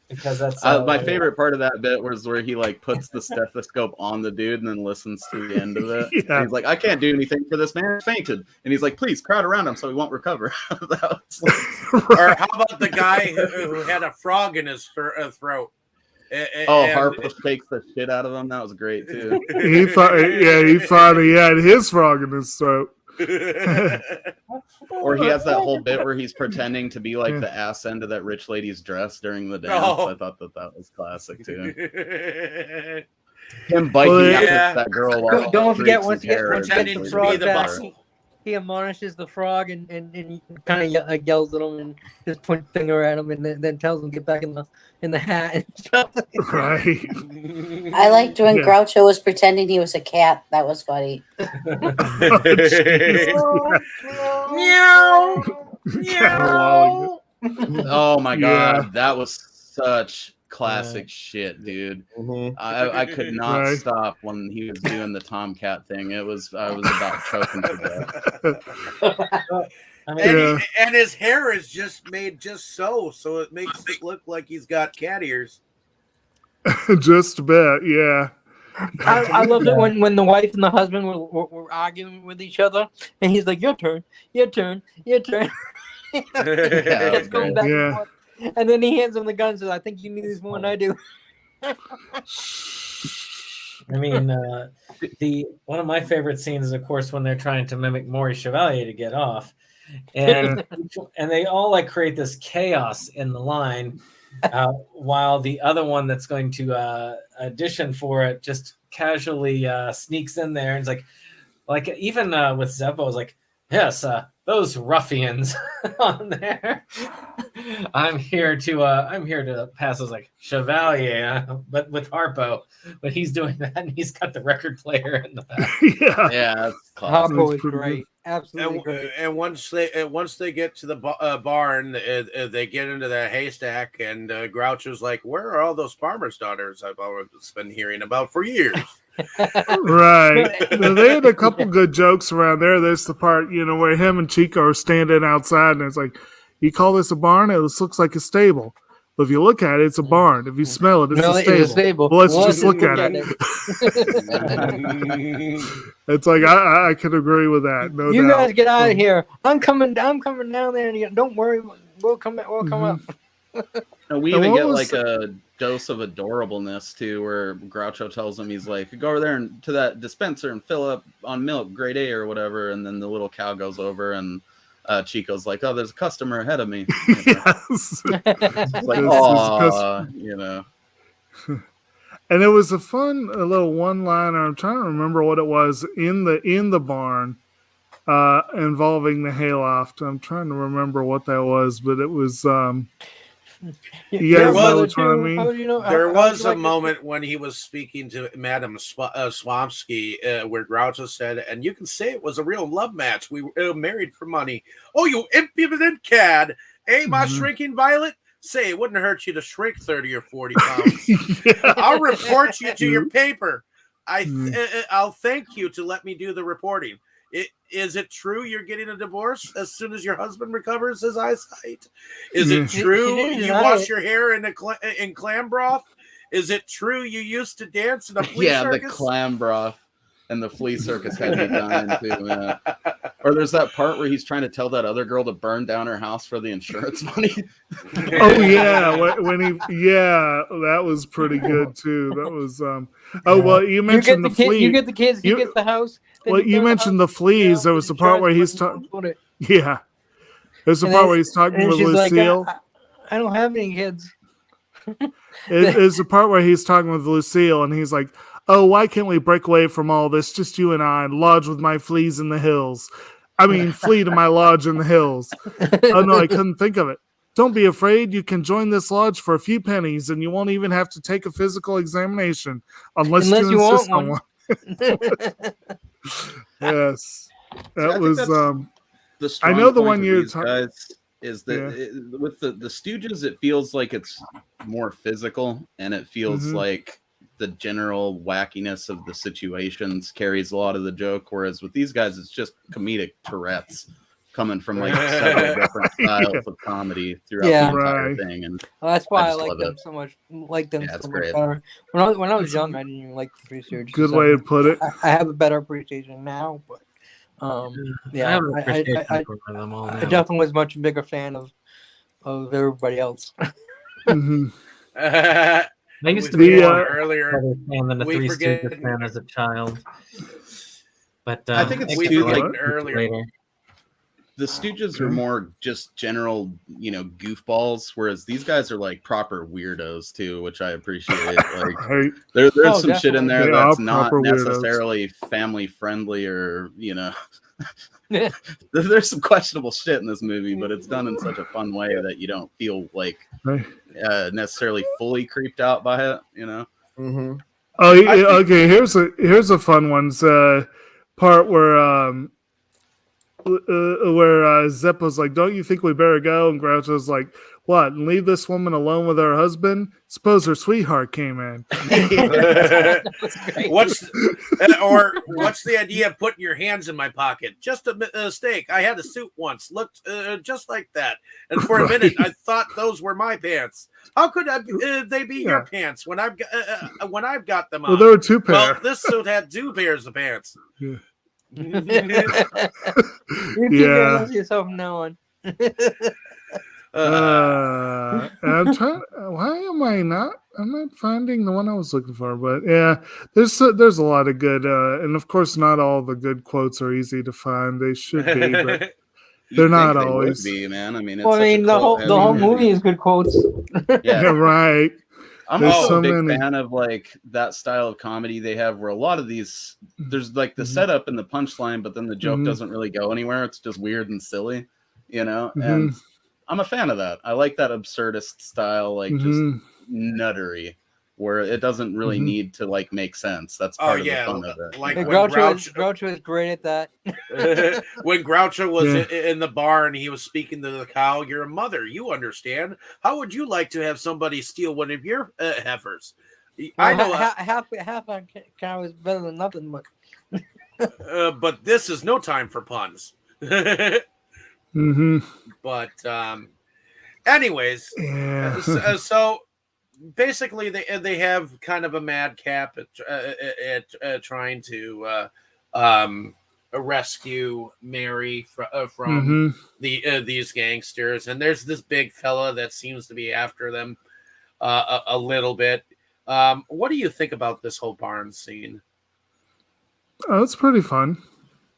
because that's my favorite part of that bit was where he like puts the stethoscope on the dude and then listens to the end of it. Yeah. He's like, "I can't do anything for this man. He fainted," and he's like, "Please crowd around him so he won't recover." Or how about the guy who had a frog in his throat? Harpo shakes the shit out of him. That was great too. He thought he had his frog in his throat. Or he has that whole bit where he's pretending to be like the ass end of that rich lady's dress during the dance. I thought that was classic too. Him biting that girl. Don't forget once he gets the frog back, he admonishes the frog and he kind of yells at him and just points a finger at him and then tells him to get back in the hat and stuff. Right. I liked when Groucho was pretending he was a cat. That was funny. Meow. Meow. Oh my god, that was such classic shit, dude. I could not stop when he was doing the Tomcat thing. I was about choking to death. And his hair is just made so it makes it look like he's got cat ears. Just a bit, yeah. I loved it when the wife and the husband were arguing with each other, and he's like, "Your turn, your turn, your turn." Kept going back and forth. And then he hands him the gun and says, "I think you need this more than I do." I mean, one of my favorite scenes is, of course, when they're trying to mimic Maurice Chevalier to get off, and they all like create this chaos in the line, while the other one that's going to audition for it just casually sneaks in there and is like even with Zeppo is like, "Yes, those ruffians on there. I'm here to pass as like Chevalier, but with Harpo. But he's doing that, and he's got the record player in the back." Yeah, Harpo is great, absolutely great. And once they get to the barn, they get into the haystack, and Groucho's like, "Where are all those farmers' daughters I've always been hearing about for years?" Right. They had a couple good jokes around there. There's the part, where him and Chico are standing outside, and it's like, "You call this a barn? It looks like a stable." But if you look at it, it's a barn. If you smell it, it's No, a it's a stable. stable. Well, let's Well, just look at it. It's like I could agree with that. No You doubt. guys get out of here. I'm coming down there, and don't worry, we'll come up. And we And even what get was like a dose of adorableness too, where Groucho tells him he's like, go over there and to that dispenser and fill up on milk, grade A or whatever. And then the little cow goes over and Chico's like, oh, there's a customer ahead of me. You know? Yes. It's like, This is aw, you know. And it was a little one-liner. I'm trying to remember what it was in the barn involving the hayloft. I'm trying to remember what that was, but it was. You guys know which one I mean? There was a moment when he was speaking to Madame Swamsky where Groucho said, and you can say it was a real love match. We were married for money. Oh, you impudent cad. Eh, my shrinking violet? Say, it wouldn't hurt you to shrink 30 or 40 pounds. Yeah. I'll report you to your paper. I'll thank you to let me do the reporting. Is it true you're getting a divorce as soon as your husband recovers his eyesight? Is it true you wash your hair in clam broth? Is it true you used to dance in a flea circus? The clam broth and the flea circus had me dying too, man. Or there's that part where he's trying to tell that other girl to burn down her house for the insurance money. Oh yeah, that was pretty good too. That was well, you mentioned the flea. You get the kids, you get the house. Well, you mentioned the fleas. There was the part where he's talking. Yeah, there's the part where he's talking with Lucille. Like, I don't have any kids. It's the part where he's talking with Lucille, and he's like, "Oh, why can't we break away from all this? Just you and I, and lodge with my fleas in the hills. I mean, flee to my lodge in the hills." Oh no, I couldn't think of it. Don't be afraid. You can join this lodge for a few pennies, and you won't even have to take a physical examination unless you insist on one. Yes, that was. I know the one you're talking. Is that with the Stooges, it feels like it's more physical, and it feels like the general wackiness of the situations carries a lot of the joke. Whereas with these guys, it's just comedic Tourette's coming from like several different styles of comedy throughout the entire thing. And that's why I like them so much. Like them so much better. When I was young, I didn't even like the Three Stooges. Good way to put it. I have a better appreciation now, but I definitely was much bigger fan of everybody else. I used to be earlier fan than the Three Stooges fan as a child, but I think it's too like earlier. The Stooges are more just general, goofballs, whereas these guys are like proper weirdos too, which I appreciate. Like, there's some shit in there that's not necessarily family friendly, or there's some questionable shit in this movie, but it's done in such a fun way that you don't feel like necessarily fully creeped out by it. Oh, okay. Here's a fun one. Part where Zeppo's like, "Don't you think we better go?" And Groucho's like, "What? And leave this woman alone with her husband? Suppose her sweetheart came in." What's the idea of putting your hands in my pocket? Just a mistake. I had a suit once, looked just like that, and for a minute I thought those were my pants. How could they be your pants when I've got them on? Well, there were two pairs. Well, this suit had two pairs of pants. Yeah. You keep yourself known. I'm trying. Why am I not? I'm not finding the one I was looking for. But yeah, there's a lot of good, and of course, not all the good quotes are easy to find. They should be, but they're not always. Be, man. I mean, the whole movie is good quotes. Yeah, right. I'm also a big fan of like that style of comedy they have, where a lot of these, there's like the setup and the punchline, but then the joke doesn't really go anywhere. It's just weird and silly, and I'm a fan of that. I like that absurdist style, like just nuttery, where it doesn't really need to like make sense. That's part of the fun of it. Like Groucho is great at that. When Groucho was in the barn, he was speaking to the cow. "You're a mother, you understand. How would you like to have somebody steal one of your heifers?" I know half a cow is better than nothing, but this is no time for puns. But Anyways, Yeah. so basically they have kind of a madcap at trying to rescue Mary from these gangsters, and there's this big fella that seems to be after them a little bit. What do you think about this whole barn scene? Oh, it's pretty fun.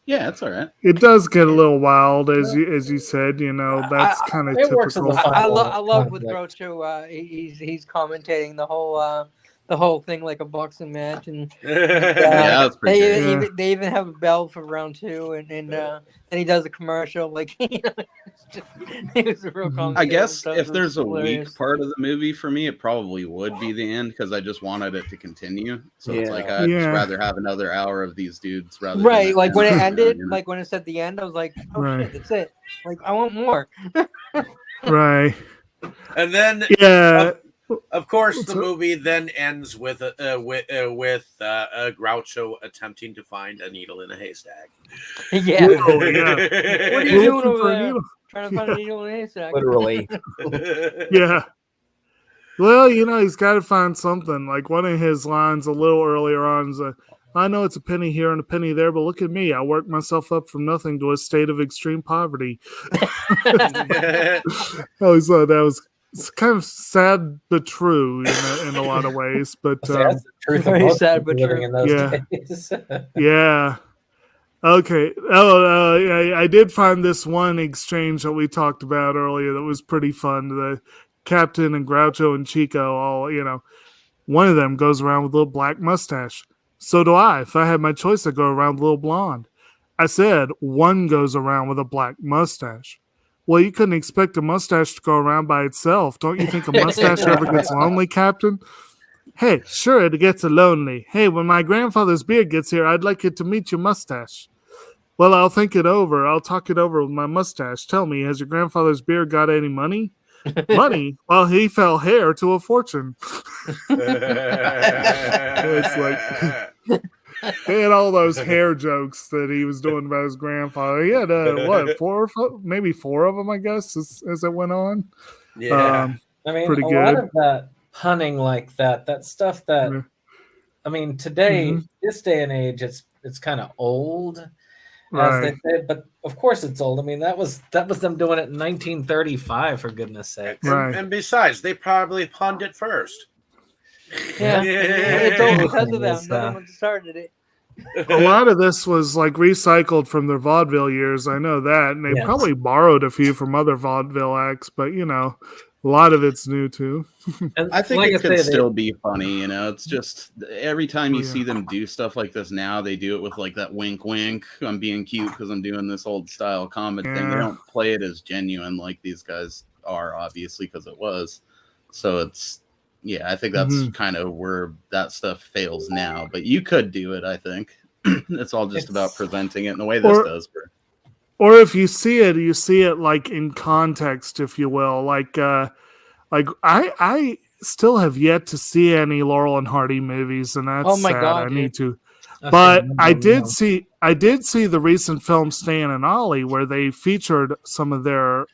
Yeah, it's all right. It does get a little wild, as you said. You know, that's kind of it works as a typical. fun I little love with conflict. Groucho. He's commentating the whole thing like a boxing match, and Yeah, that's pretty good. they even have a bell for round 2, and he does a commercial like it was a real comedy. I guess Stuff. if It there's was a hilarious. weak part of the movie for me, it probably would be the end because I just wanted it to continue. So it's like I'd just rather have another hour of these dudes rather than Right, like when it end, ended, you know? like when it said the end, I was like, oh Right. shit, that's it. Like I want more. Right. And then Yeah. of course, the movie then ends with Groucho attempting to find a needle in a haystack. Yeah. Oh, yeah. What are you doing Looking over for a there? needle. Trying to find a needle in a haystack. Literally. Yeah. Well, you know, he's got to find something. Like one of his lines a little earlier on is, I know it's a penny here and a penny there, but look at me. I worked myself up from nothing to a state of extreme poverty. I always thought that was it's kind of sad but true in a lot of ways. But That's the truth of Very most sad, people but living true. in those Yeah. days. yeah. Okay. Oh, I did find this one exchange that we talked about earlier that was pretty fun. The Captain and Groucho and Chico all, you know, one of them goes around with a little black mustache. So do I. If I had my choice, I'd go around with a little blonde. I said one goes around with a black mustache. Well, you couldn't expect a mustache to go around by itself. Don't you think a mustache ever gets lonely, Captain? Hey, sure, it gets lonely. Hey, when my grandfather's beard gets here, I'd like it to meet your mustache. Well, I'll think it over. I'll talk it over with my mustache. Tell me, has your grandfather's beard got any money? Money? Well, he fell heir to a fortune. It's like he had all those hair jokes that he was doing about his grandfather. He had maybe four of them, I guess, as it went on. Yeah. I mean, Pretty a good. lot of that punning like that stuff that, Yeah. I mean, today, Mhm. this day and age, it's kind of old, as Right. they say. But of course, it's old. I mean, that was them doing it in 1935, for goodness sake. Right. And besides, they probably punned it first. Yeah. It's all because of them. It's, They're the ones that started it. A lot of this was like recycled from their vaudeville years. I know that. And they Yes. probably borrowed a few from other vaudeville acts, but you know, a lot of it's new too. And I think like it I could say, still be funny, you know. It's just every time you Yeah. see them do stuff like this now, they do it with like that wink, wink. I'm being cute because I'm doing this old style comedy thing. They Yeah. don't play it as genuine like these guys are, obviously, because it was. So it's I think that's Mhm. kind of where that stuff fails now. But you could do it, I think. It's all just about It's- presenting it in the way this Or- does. Or if you see it, you see it like in context, if you will. Like I still have yet to see any Laurel and Hardy movies, and that's Oh my sad. God, I need to. I've But seen I them, did see the recent film Stan and Ollie where they featured some of their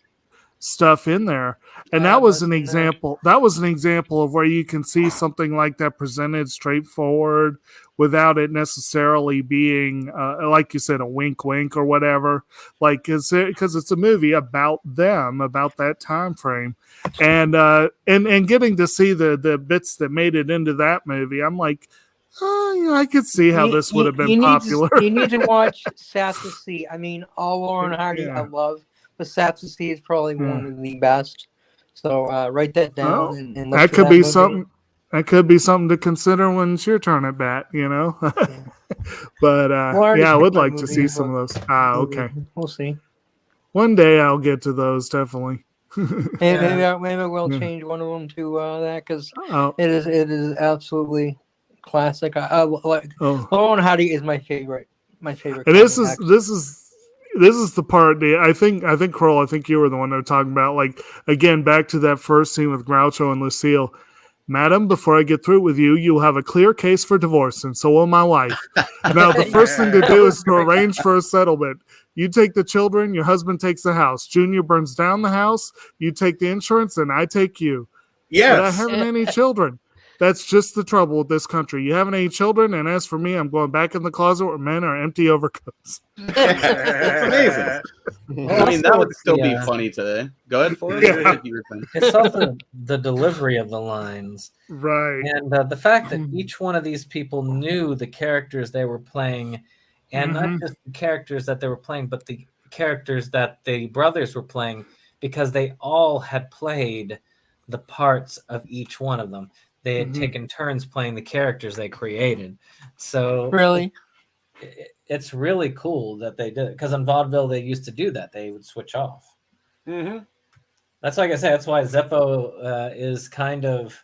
stuff in there, and that was an example. That was an example of where you can see something like that presented straightforward without it necessarily being, like you said, a wink, wink or whatever. Like, because it's a movie about them, about that time frame, and getting to see the bits that made it into that movie. I'm like, I could see how this would have been popular. You need to watch Sad to See. I mean, all Lauren Hardy Yeah. I love, but Sad to See is probably one of the best. So write that down. Well, and look that for could be movie. something. That could be something to consider when it's your turn at bat, you know. But already I would picked my like to movie, see some of but those. maybe. Okay. We'll see. One day I'll get to those definitely. Maybe I will Yeah. change one of them to that because Oh, it is absolutely classic. I like oh. Lauren Hardy is my favorite. My favorite. And this comic is the part that I think Kroll, I think you were the one that were talking about, like, again, back to that first scene with Groucho and Lucille. Madam, before I get through with you, you'll have a clear case for divorce, and so will my wife. Now, the first thing to do is to arrange for a settlement. You take the children, your husband takes the house. Junior burns down the house, you take the insurance, and I take you. Yes. But I haven't any children. That's just the trouble with this country. You haven't any children, and as for me, I'm going back in the closet where men are empty overcoats. Amazing. Well, I mean, that also would still be the, funny today. Go ahead, Forrest. Yeah. You were saying. it's also the delivery of the lines. Right. And the fact that each one of these people knew the characters they were playing, and not just the characters that they were playing, but the characters that the brothers were playing, because they all had played the parts of each one of them. They had taken turns playing the characters they created. So Really? it's really cool that they did it, because in vaudeville they used to do that. They would switch off. That's like I say. That's why Zeppo is kind of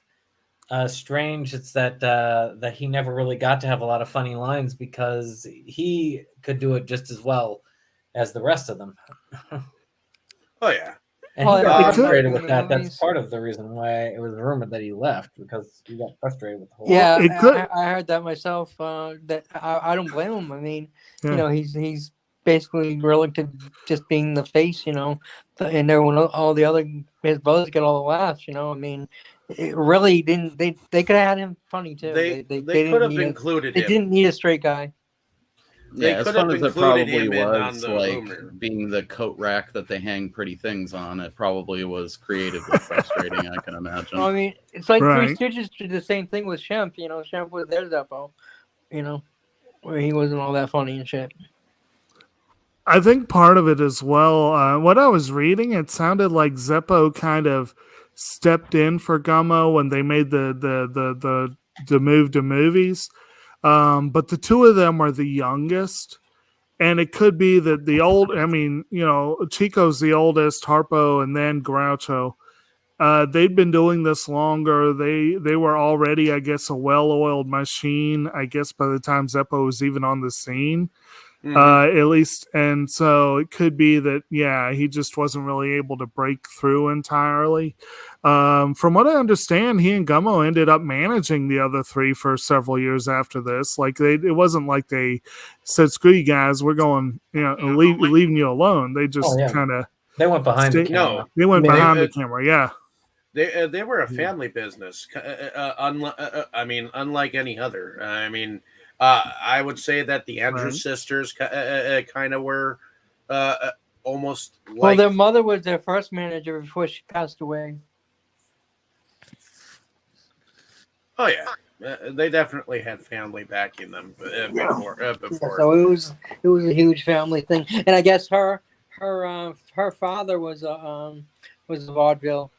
strange. It's that he never really got to have a lot of funny lines, because he could do it just as well as the rest of them. Oh yeah. And Well, he got yeah, frustrated with I that. mean, That's part of the reason why it was rumored that he left, because he got frustrated with the whole. Yeah, It could- I heard that myself. That I don't blame him. I mean, Yeah. you know, he's basically willing to just being the face, you know, and everyone, all the other his brothers get all the laughs. You know, I mean, it really didn't. They could have had him funny too. They didn't could have need included They him. didn't need a straight guy. They Yeah, as could fun have as it included probably him in on was, the like rumor. being the coat rack that they hang pretty things on, it probably was creatively frustrating, I can imagine. I mean, it's like Right. Three Stooges did the same thing with Shemp. You know, Shemp was their Zeppo. You know, where he wasn't all that funny and shit. I think part of it as well, what I was reading, it sounded like Zeppo kind of stepped in for Gummo when they made the move to movies. But the two of them are the youngest. And it could be that Chico's the oldest, Harpo, and then Groucho. They'd been doing this longer. They were already, I guess, a well-oiled machine, I guess, by the time Zeppo was even on the scene. At least, and so it could be that he just wasn't really able to break through entirely. From what I understand, he and Gummo ended up managing the other three for several years after this. Like it wasn't like they said, "Screw you guys, we're going," leaving you alone. They just kind of They went behind the camera. No, they went Yeah. behind the camera. Yeah, they were a family business. Unlike any other. I would say that the Andrews sisters kind of were almost like. Well, their mother was their first manager before she passed away. Oh yeah, they definitely had family backing them before. So it was a huge family thing, and I guess her father was a vaudeville,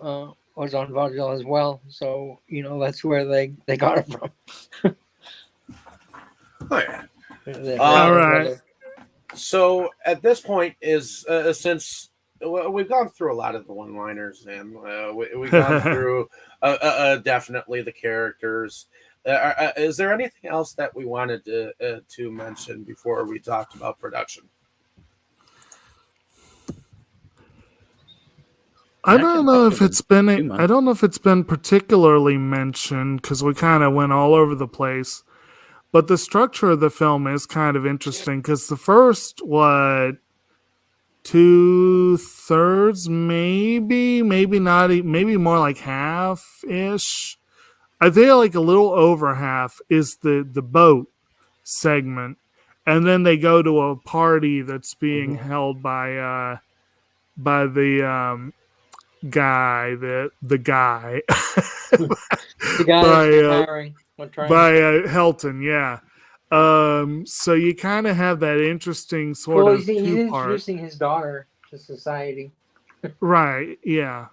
was on vaudeville as well. So that's where they got it from. Oh yeah. All right. So at this point is since we've gone through a lot of the one-liners, and we've gone through definitely the characters. Is there anything else that we wanted to mention before we talked about production? I don't know if it's been particularly mentioned because we kind of went all over the place. But the structure of the film is kind of interesting because the first, 2/3, maybe not, maybe more like half-ish. I think like a little over half is the boat segment. And then they go to a party that's being held by the guy, the guy. The guy retiring. By Helton, yeah. So you kind of have that interesting sort of he's two-part. introducing his daughter to society. Right, yeah.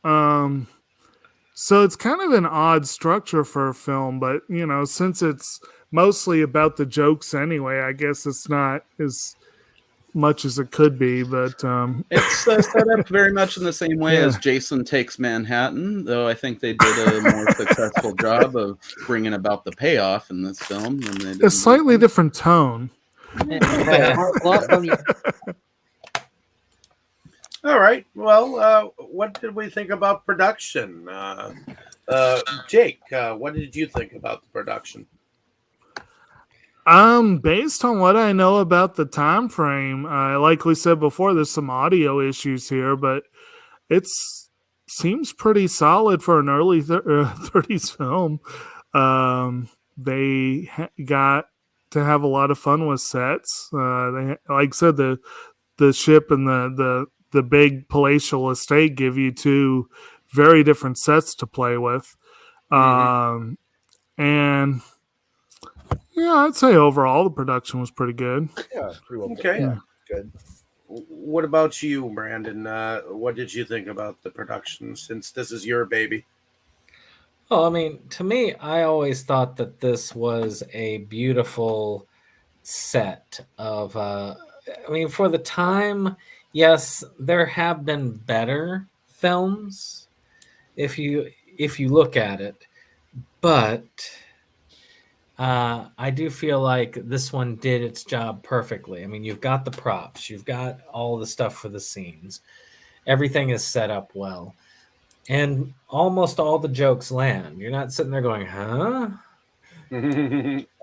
So it's kind of an odd structure for a film, but since it's mostly about the jokes anyway, I guess it's not as much as it could be, but it's set up very much in the same way as Jason Takes Manhattan, though I think they did a more successful job of bringing about the payoff in this film than they did. A slightly different tone. All right. Well, what did we think about production? Jake, what did you think about the production? Based on what I know about the time frame, like we said before, there's some audio issues here, but it's seems pretty solid for an early 30s film. They got to have a lot of fun with sets. They, like I said, the ship and the big palatial estate give you two very different sets to play with. And yeah, I'd say overall the production was pretty good. Yeah, pretty well. Okay. Yeah, good. What about you, Brandon? What did you think about the production, since this is your baby? Well, I mean, to me, I always thought that this was a beautiful set of. I mean, for the time, yes, there have been better films if you look at it, but I do feel like this one did its job perfectly. I mean, you've got the props, you've got all the stuff for the scenes, everything is set up well, and almost all the jokes land. You're not sitting there going, "Huh?" For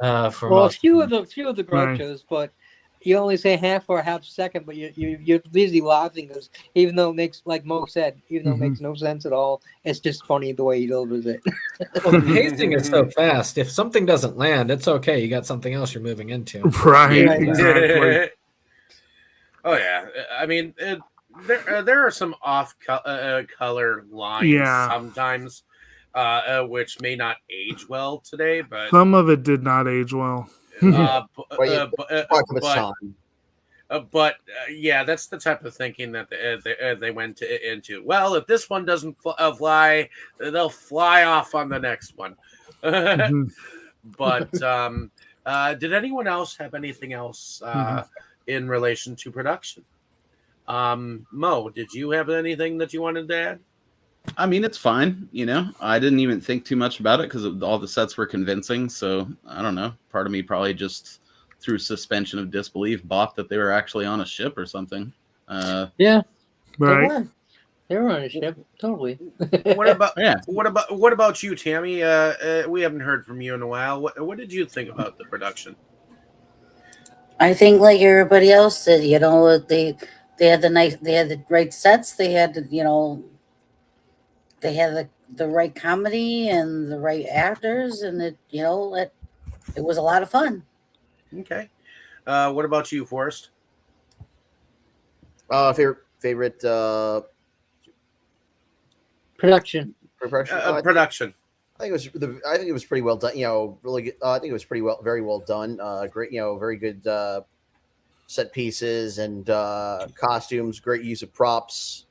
Well, a most few of them. of the Grouchos, but you only say half or a half second, but you're usually laughing because even though it makes, like Mo said, even though it makes no sense at all, it's just funny the way he delivers it. Well, the pacing is so fast. If something doesn't land, it's okay. You got something else you're moving into. Right, Right. exactly. Oh yeah, I mean, there are some off color lines Yeah. sometimes, which may not age well today, but Some of it did not age well. but yeah, that's the type of thinking that they went into. Well, if this one doesn't fly, they'll fly off on the next one. But did anyone else have anything else in relation to production? Mo, did you have anything that you wanted to add? I mean, it's fine. You know, I didn't even think too much about it because all the sets were convincing. So I don't know. Part of me probably just through suspension of disbelief bought that they were actually on a ship or something. Yeah, Right. they were on a ship, totally. What about Yeah. what about you, Tammy? We haven't heard from you in a while. What did you think about the production? I think like everybody else did, you know, they had the right sets, they had they had the right comedy and the right actors, and it was a lot of fun. Okay. What about you, Forrest? Favorite Production. Production. I think it was pretty well done. You know, really good. I think it was very well done. Great. You know, very good set pieces and costumes. Great use of props.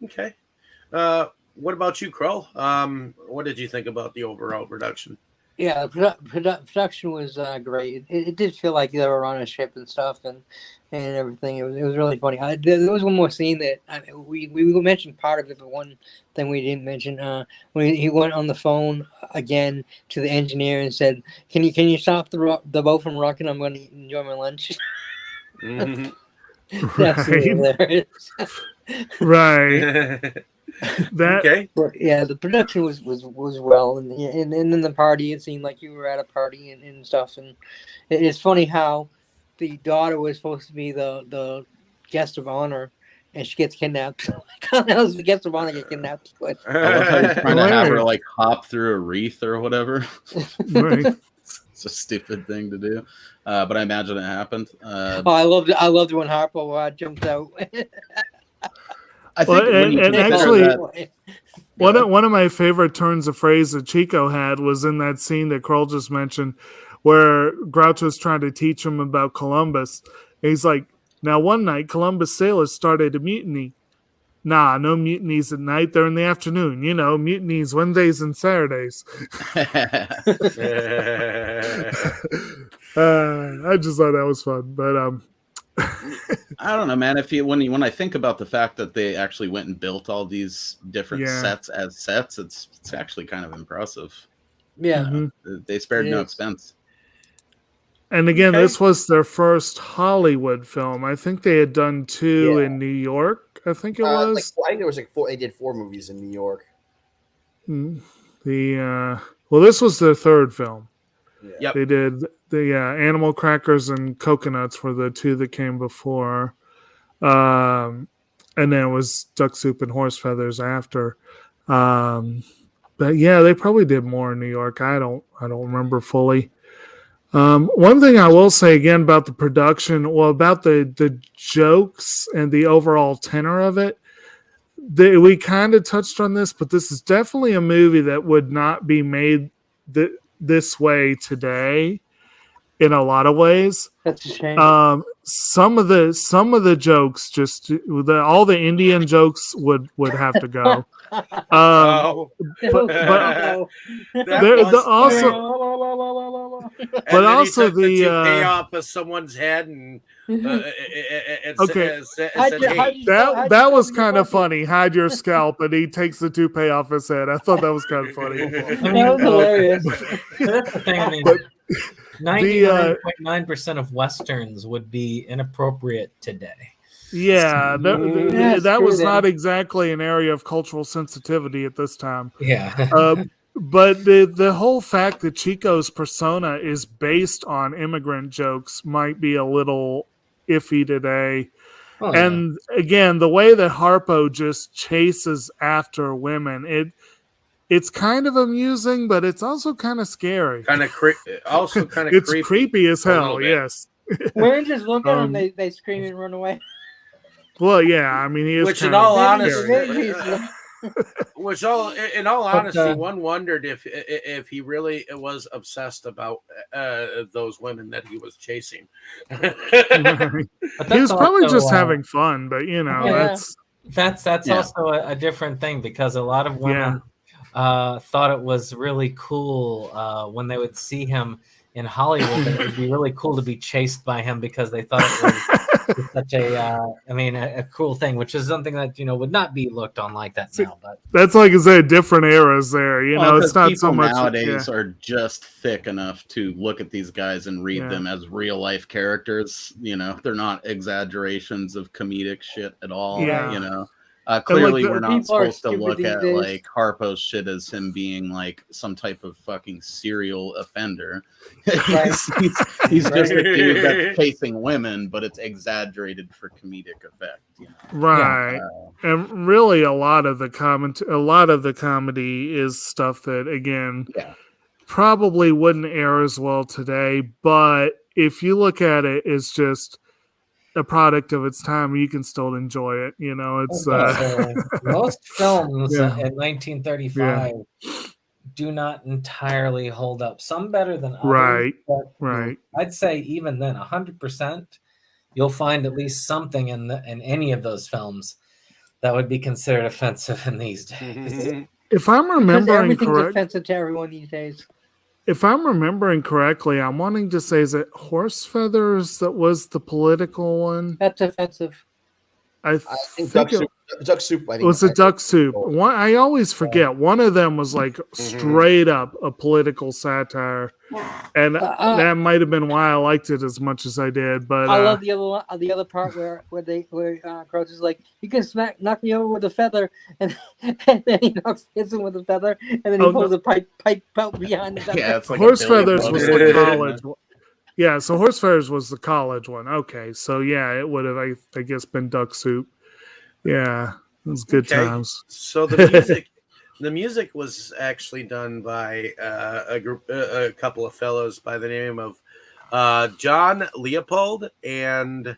Okay. What about you, Kroll? What did you think about the overall production? Yeah, production was great. It did feel like they were on a ship and stuff, and everything. It was really funny. There was one more scene that we mentioned part of it, but one thing we didn't mention when he went on the phone again to the engineer and said, "Can you stop the boat from rocking? I'm going to enjoy my lunch." That's hilarious. Right. Okay. But yeah, the production was well, and then the party, it seemed like you were at a party and stuff, and it's funny how the daughter was supposed to be the guest of honor, and she gets kidnapped. How does the guest of honor get kidnapped? I love how he's trying to have her like hop through a wreath or whatever. Right. It's a stupid thing to do, but I imagine it happened. I loved it when Harpo jumped out. I think one of my favorite turns of phrase that Chico had was in that scene that Kroll just mentioned, where Groucho's trying to teach him about Columbus. And he's like, "Now one night Columbus sailors started a mutiny. Nah, no mutinies at night. They're in the afternoon. You know, mutinies Wednesdays and Saturdays." I just thought that was fun, but I don't know, man. When I think about the fact that they actually went and built all these different sets as sets, it's actually kind of impressive. Yeah, They spared no expense. And again, this was their first Hollywood film. I think they had done two in New York. I think it I was. think there was like 4. They did 4 movies in New York. Well, this was their third film. Yeah. Yep. They did the Animal Crackers and Coconuts were the 2 that came before, and then it was Duck Soup and Horse Feathers after. But yeah, they probably did more in New York. I don't remember fully. One thing I will say again about the production, well, about the jokes and the overall tenor of it, we kind of touched on this, but this is definitely a movie that would not be made this way today in a lot of ways. That's a shame. Some of the jokes, just all the Indian jokes would have to go. Oh, but No. But also the the pay off of someone's head and Okay. said, hey, that was kind of funny. Hide your scalp, and he takes the toupee off his head. I thought that was kind of funny. That was hilarious. That's the thing. I mean, 99.9% of westerns would be inappropriate today. Yeah, Yeah, that was screw not them. exactly an area of cultural sensitivity at this time. Yeah. But the whole fact that Chico's persona is based on immigrant jokes might be a little iffy today. Oh, yeah. And again, the way that Harpo just chases after women, it's kind of amusing, but it's also kind of scary. also kind of It's creepy. creepy as a little hell, bit. yes. Women just look at them, they scream and run away. Well, yeah, I mean, he is Which, in kind of all scary. honesty, in all honesty, one wondered if he really was obsessed about those women that he was chasing. Right. But He was that's probably also, just having fun, but Yeah. that's that's Yeah. also a different thing, because a lot of women thought it was really cool when they would see him in Hollywood. That it would be really cool to be chased by him, because they thought it was such a cool thing, which is something that would not be looked on like that now. But that's like I said, different eras there. Well, It's not so people much nowadays are just thick enough to look at these guys and read Yeah. them as real life characters. They're not exaggerations of comedic shit at all. Yeah. Clearly, the we're not people are supposed to stupid look these at days. like Harpo's shit as him being like some type of fucking serial offender. Right. he's just a dude that's chasing women, but it's exaggerated for comedic effect. right. And really, a lot of the comedy is stuff that again probably wouldn't air as well today. But if you look at it, it's just a product of its time. You can still enjoy it. It's most films Yeah. in 1935 do not entirely hold up. Some better than others. Right. But right. I'd say even then, 100%, you'll find at least something in any of those films that would be considered offensive in these days. If I'm Because remembering everything's correct, offensive to everyone these days. if I'm remembering correctly, I'm wanting to say, is it Horse Feathers that was the political one? That's offensive. I I think think Duck Soup. I it think was a Duck Soup. One, I always forget. One of them was like straight up a political satire, and that might have been why I liked it as much as I did. But I love the other part where Crouch is like, you can knock me over with a feather, and then he hits him with a feather, and then he pulls a pipe out behind the Yeah, it's like Horse a Billy Feathers was Butler. the college one. Yeah, so Horse Feathers was the college one. Okay, so yeah, it would have, I guess, been Duck Soup. Yeah, it was good times. So the music was actually done by a couple of fellows by the name of John Leopold and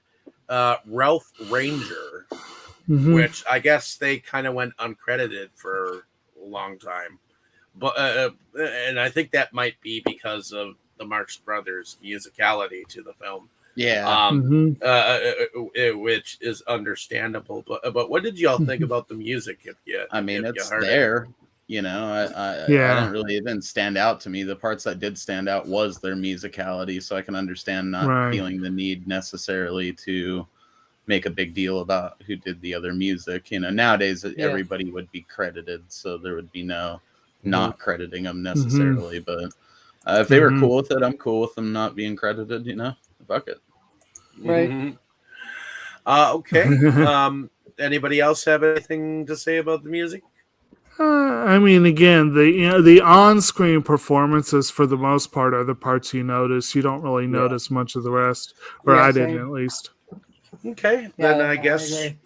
Ralph Ranger, which I guess they kind of went uncredited for a long time. But and I think that might be because of the Marx Brothers' musicality to the film. Yeah. Which is understandable. But what did y'all think about the music? It's there. I don't really even stand out to me. The parts that did stand out was their musicality, so I can understand not feeling the need necessarily to make a big deal about who did the other music. Nowadays everybody would be credited, so there would be no not crediting them necessarily. But if they were cool with it, I'm cool with them not being credited. Fuck it. Right. Okay. Anybody else have anything to say about the music? I mean, again, the on-screen performances for the most part are the parts you notice. You don't really notice much of the rest, or Yeah, I same. didn't at least. Okay, Yeah, then I agree.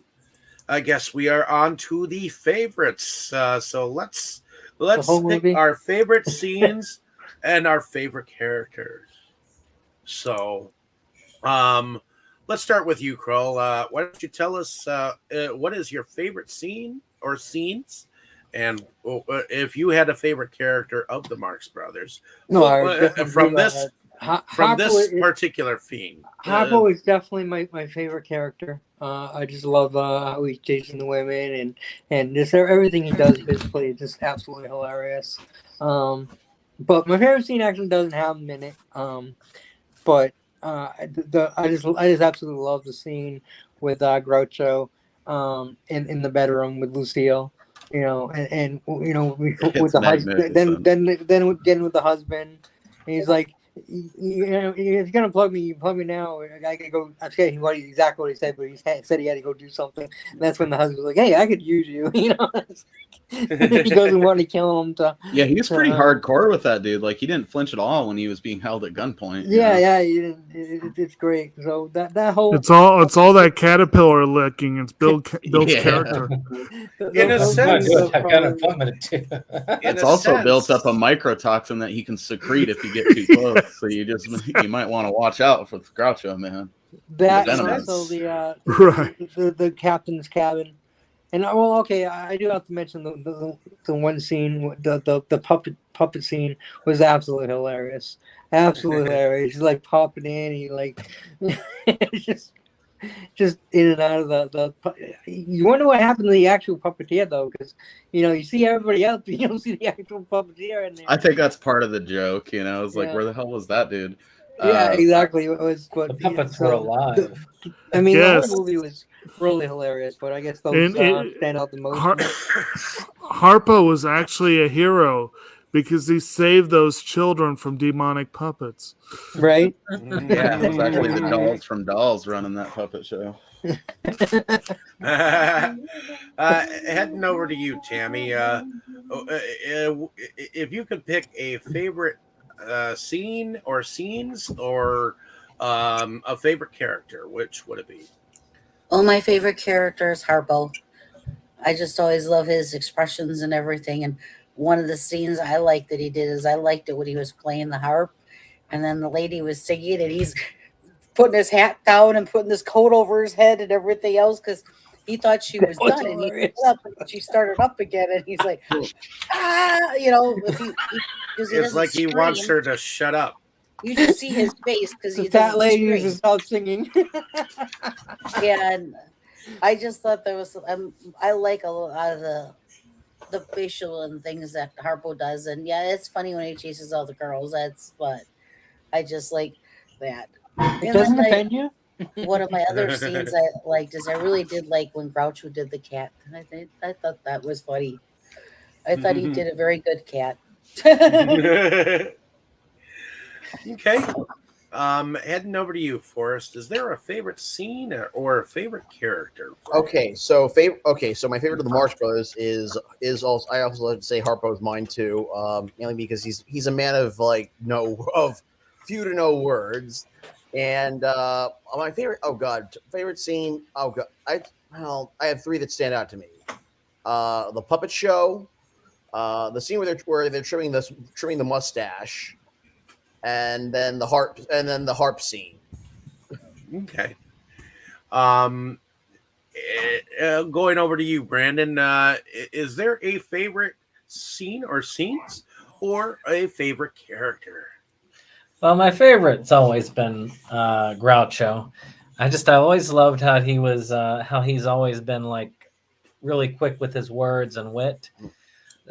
I guess we are on to the favorites. So let's whole pick movie? our favorite scenes and our favorite characters. So, let's start with you, Kroll. Why don't you tell us what is your favorite scene or scenes, and if you had a favorite character of the Marx Brothers, No, I would definitely from do, this Harpo particular fiend. Harpo is definitely my favorite character. I just love how he's chasing the women and just everything he does basically is just absolutely hilarious. But my favorite scene actually doesn't have him in it. But I just absolutely love the scene with Groucho in the bedroom with Lucille. You know, and you know with the husband, then again with the husband, and he's like, you know, if you're gonna plug me, you plug me now. I can go. I forget exactly what he said, but he said he had to go do something. And that's when the husband's like, "Hey, I could use you," you know. He doesn't want to kill him. Yeah, he was pretty hardcore with that dude. Like, he didn't flinch at all when he was being held at gunpoint. Yeah, it's great. So that whole It's all that caterpillar licking. It's Bill's character. In a sense, it's also built up a microtoxin that he can secrete if you get too close. So you might want to watch out for Groucho, man. That and also the captain's cabin. And well, okay, I do have to mention the one scene, the puppet scene was absolutely hilarious. Absolutely hilarious. He's like popping in, he like just in and out of the. You wonder what happened to the actual puppeteer though, because you know you see everybody else, but you don't see the actual puppeteer in there. I think that's part of the joke, you know. It's like, where the hell was that dude? Yeah, exactly. It was, but the puppets were alive. The whole movie was really hilarious, but I guess those stand out the most. Harpo was actually a hero because he saved those children from demonic puppets. Right? Yeah, it was actually the dolls from Dolls running that puppet show. Heading over to you, Tammy. If you could pick a favorite scene or scenes or a favorite character, which would it be? Oh, my favorite character is Harpo. I just always love his expressions and everything. And one of the scenes I liked that he did is I liked it when he was playing the harp, and then the lady was singing, and he's putting his hat down and putting this coat over his head and everything else because he thought she was done, and he picked up and she started up again, and he's like, you know, it's like he wants her to shut up. You just see his face because he that lady used to stop singing. Yeah, and I just thought there was. I like a lot of the facial and things that Harpo does, and yeah, it's funny when he chases all the girls. That's what I just like that. It doesn't offend you. One of my other scenes I liked is I really did like when Groucho did the cat. I thought that was funny. I thought he did a very good cat. Okay. Heading over to you, Forrest. Is there a favorite scene or a favorite character? Okay, so my favorite of the Marx Brothers is also, I also like to say Harpo's mine too, mainly because he's a man of few to no words, and my favorite favorite scene. Oh god, I have three that stand out to me. The puppet show, the scene where they're trimming the mustache. And then the harp scene. Okay. Going over to you, Brandon. Is there a favorite scene or scenes or a favorite character? Well, my favorite's always been Groucho. I always loved how he's always been like really quick with his words and wit.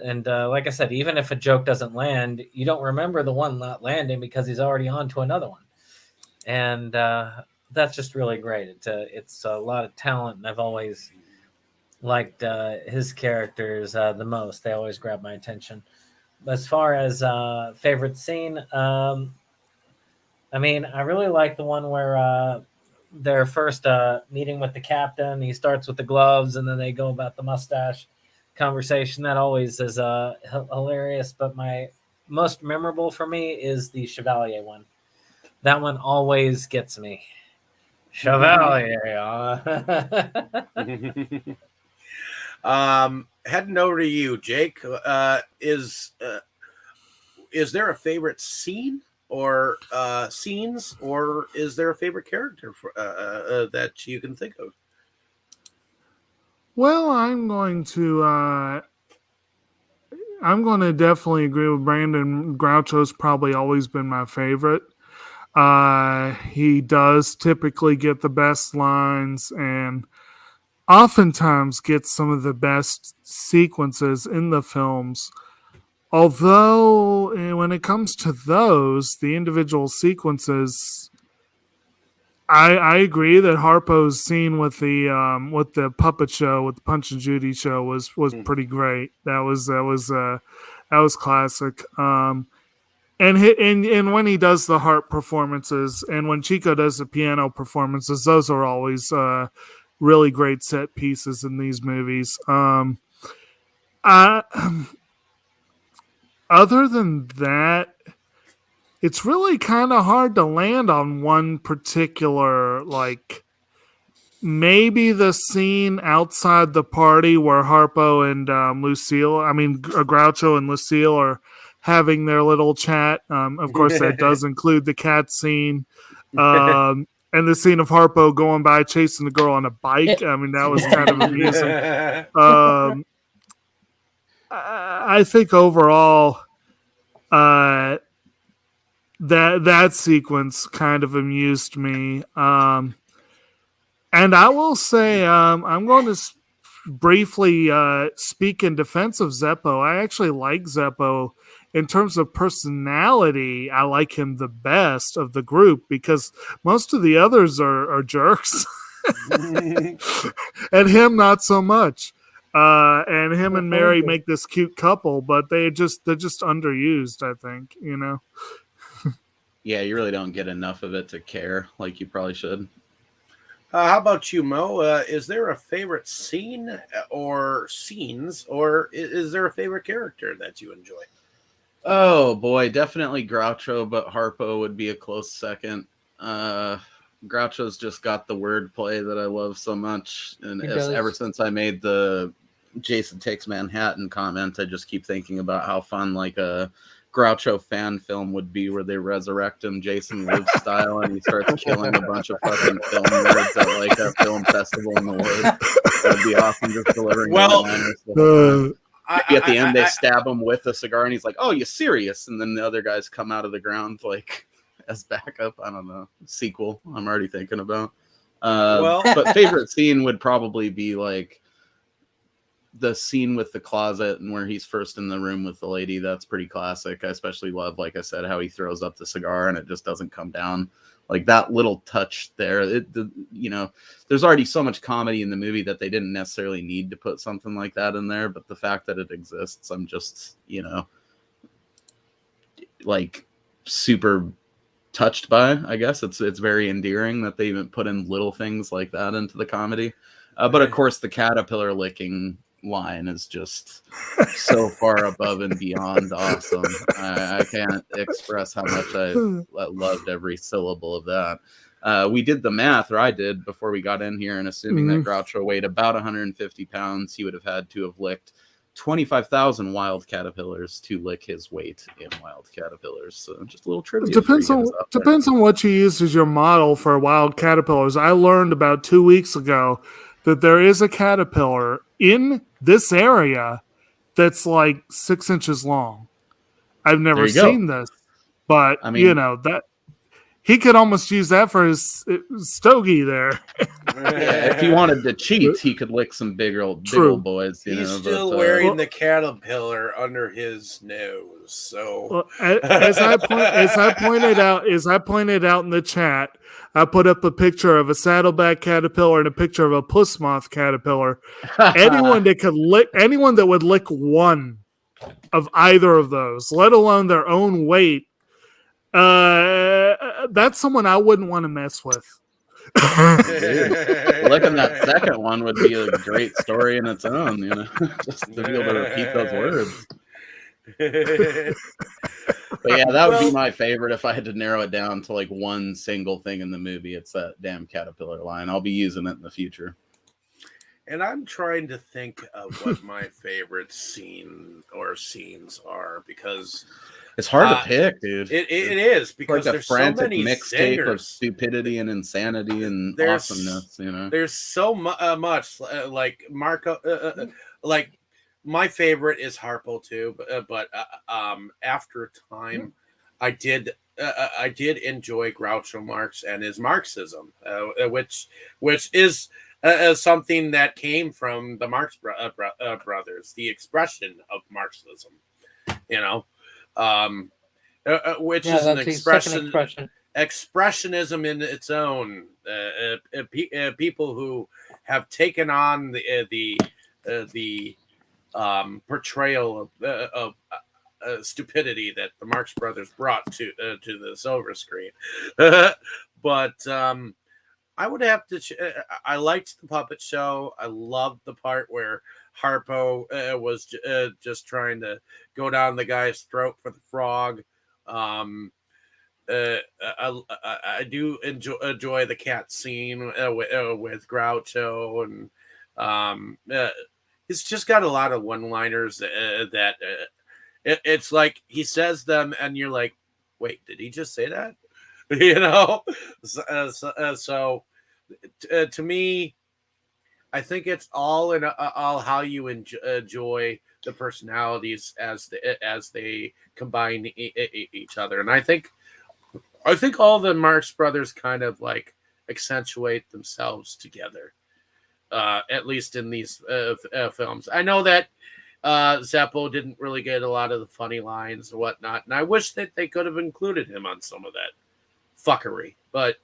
And like I said, even if a joke doesn't land, you don't remember the one not landing because he's already on to another one. And that's just really great. It's a lot of talent, and I've always liked his characters the most. They always grab my attention. As far as favorite scene, I mean, I really like the one where their first meeting with the captain. He starts with the gloves, and then they go about the mustache conversation. That always is hilarious. But my most memorable for me is the Chevalier one. That one always gets me. Chevalier. Heading over to you, Jake. Is there a favorite scene or scenes, or is there a favorite character that you can think of? Well, I'm going to definitely agree with Brandon. Groucho's probably always been my favorite. He does typically get the best lines and oftentimes gets some of the best sequences in the films. Although, when it comes to those, the individual sequences, I agree that Harpo's scene with the puppet show, with the Punch and Judy show, was pretty great. That was classic. And when he does the harp performances, and when Chico does the piano performances, those are always really great set pieces in these movies. Other than that, it's really kind of hard to land on one particular, like, maybe the scene outside the party where Harpo and Groucho and Lucille are having their little chat. Of course, that does include the cat scene. And the scene of Harpo going by chasing the girl on a bike. I mean, that was kind of amusing. I think overall, that sequence kind of amused me. And I will say, I'm going to briefly speak in defense of Zeppo. I actually like Zeppo. In terms of personality, I like him the best of the group because most of the others are jerks. And him not so much. And him and Mary make this cute couple, but they're just underused, I think, you know. Yeah, you really don't get enough of it to care like you probably should. How about you, Mo? Is there a favorite scene or scenes, or is there a favorite character that you enjoy? Oh boy, definitely Groucho, but Harpo would be a close second. Groucho's just got the wordplay that I love so much, and ever since I made the Jason Takes Manhattan comment, I just keep thinking about how fun like a Groucho fan film would be, where they resurrect him Jason Lives style, and he starts killing a bunch of fucking film nerds at like a film festival in the woods. That'd be awesome, just delivering one-liners. Maybe at the end they stab him with a cigar, and he's like, "Oh, you serious?" And then the other guys come out of the ground like as backup. I don't know. Sequel. I'm already thinking about. But favorite scene would probably be like the scene with the closet and where he's first in the room with the lady. That's pretty classic. I especially love, like I said, how he throws up the cigar and it just doesn't come down. Like that little touch there. There's already so much comedy in the movie that they didn't necessarily need to put something like that in there. But the fact that it exists, I'm just, like super touched by. I guess it's very endearing that they even put in little things like that into the comedy. But of course, the caterpillar licking line is just so far above and beyond awesome. I can't express how much I loved every syllable of that. We did the math, or I did, before we got in here, and assuming that Groucho weighed about 150 pounds, he would have had to have licked 25,000 wild caterpillars to lick his weight in wild caterpillars. So just a little trivia. Depends on what you use as your model for wild caterpillars. I learned about 2 weeks ago that there is a caterpillar in this area that's like 6 inches long. I've never seen this, but I mean, that he could almost use that for his stogie there. Yeah, if he wanted to cheat, he could lick some big old boys. He's still wearing the caterpillar under his nose. So, as I pointed out in the chat, I put up a picture of a saddleback caterpillar and a picture of a puss moth caterpillar. Anyone that would lick one of either of those, let alone their own weight, that's someone I wouldn't want to mess with. Looking that second one would be a great story in its own, you know, just to be able to repeat those words. But yeah, that would be my favorite if I had to narrow it down to like one single thing in the movie. It's that damn caterpillar line. I'll be using it in the future. And I'm trying to think of what my favorite scene or scenes are, because it's hard to pick, dude. It is, because like there's so many mixtape zingers. Of stupidity and insanity and awesomeness. You know, there's so much like Marco. Like my favorite is Harpo too, but after time, I did enjoy Groucho Marx and his Marxism, which is something that came from the Marx Brothers, the expression of Marxism, you know, which is an expressionism in its own. People who have taken on the portrayal of stupidity that the Marx Brothers brought to the silver screen, but I would have to. I liked the puppet show. I loved the part where Harpo was just trying to go down the guy's throat for the frog. I do enjoy the cat scene with Groucho, and he's just got a lot of one-liners that it's like he says them, and you're like, "Wait, did he just say that?" You know. So to me, I think it's all in all how you enjoy the personalities as they combine each other, and I think all the Marx Brothers kind of like accentuate themselves together, at least in these films. I know that Zeppo didn't really get a lot of the funny lines or whatnot, and I wish that they could have included him on some of that fuckery, but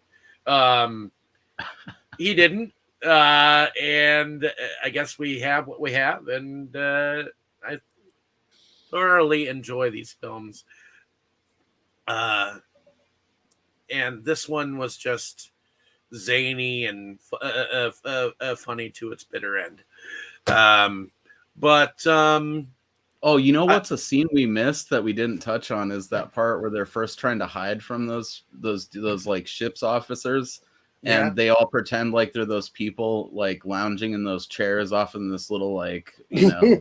he didn't, and I guess we have what we have, and I thoroughly enjoy these films, and this one was just zany and funny to its bitter end. Oh, you know what's a scene we missed that we didn't touch on is that part where they're first trying to hide from those like ship's officers, and they all pretend like they're those people like lounging in those chairs off in this little like, you know,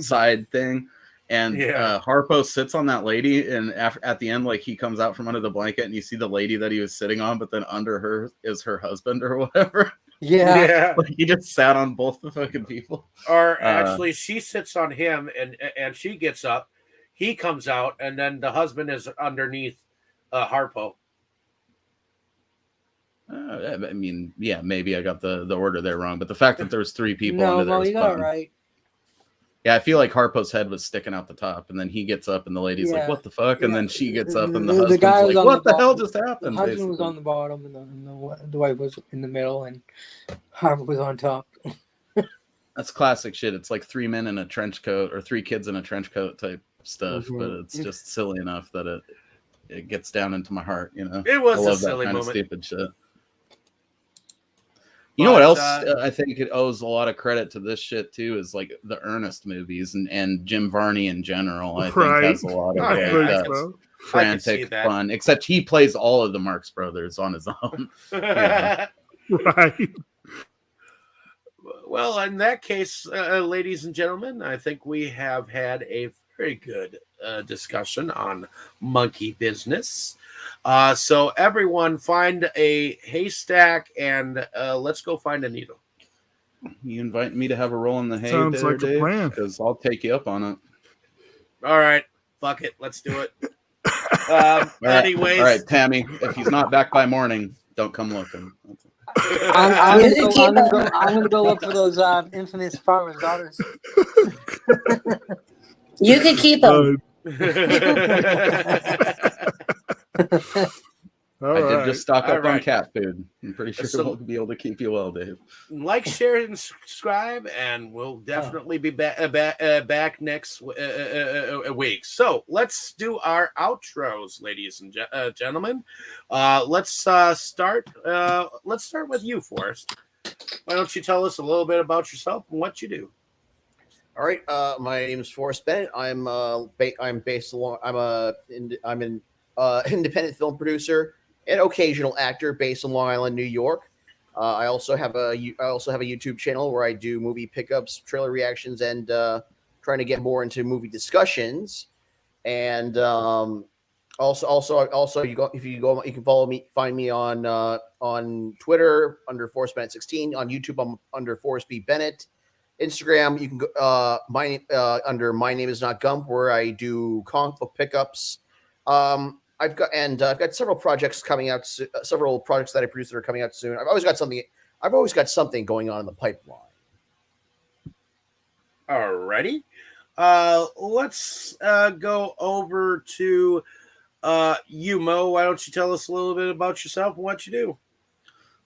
side thing. And Harpo sits on that lady, and at the end, like he comes out from under the blanket, and you see the lady that he was sitting on, but then under her is her husband or whatever. Yeah. Like he just sat on both the fucking people. Or actually, she sits on him, and she gets up. He comes out, and then the husband is underneath Harpo. I mean, yeah, maybe I got the order there wrong, but the fact that there's three people under there, you got it right. Yeah, I feel like Harpo's head was sticking out the top, and then he gets up, and the lady's like, "What the fuck?" And then she gets up, and the husband's guy like, "What the hell just happened?" The husband was on the bottom, and the wife was in the middle, and Harpo was on top. That's classic shit. It's like 3 men in a trench coat or 3 kids in a trench coat type stuff, but it's just silly enough that it gets down into my heart. You know, it was I love a silly that kind moment. of stupid shit. You know what else I think it owes a lot of credit to this shit too is like the Ernest movies and Jim Varney in general. I think has a lot of like, frantic fun. Except he plays all of the Marx Brothers on his own. Right. Well, in that case, ladies and gentlemen, I think we have had a very good discussion on monkey business. So everyone find a haystack and let's go find a needle. You invite me to have a roll in the hay Sounds there, like a Dave? plan. Because I'll take you up on it. All right. Fuck it. Let's do it. Anyways. All right, Tammy, if he's not back by morning, don't come looking. I'm gonna go look for those infamous farmer's daughters. You can keep them. All I right. did just stock All up on right. cat food. I'm pretty sure So- we'll be able to keep you well, Dave. Like, share, and subscribe, and we'll definitely be back next week. So let's do our outros, ladies and gentlemen. Let's start. Let's start with you, Forrest. Why don't you tell us a little bit about yourself and what you do? All right. My name is Forrest Bennett. I'm based along. I'm an independent film producer and occasional actor based in Long Island, New York. I also have a YouTube channel where I do movie pickups, trailer reactions, and trying to get more into movie discussions. And also you can find me on Twitter under Forrest Bennett 16, on YouTube I'm under Forrest B Bennett. Instagram, you can go under My Name Is Not Gump, where I do comic book pickups. I've got several projects coming out. Several projects that I produce that are coming out soon. I've always got something going on in the pipeline. Alrighty. Let's go over to you, Mo. Why don't you tell us a little bit about yourself and what you do?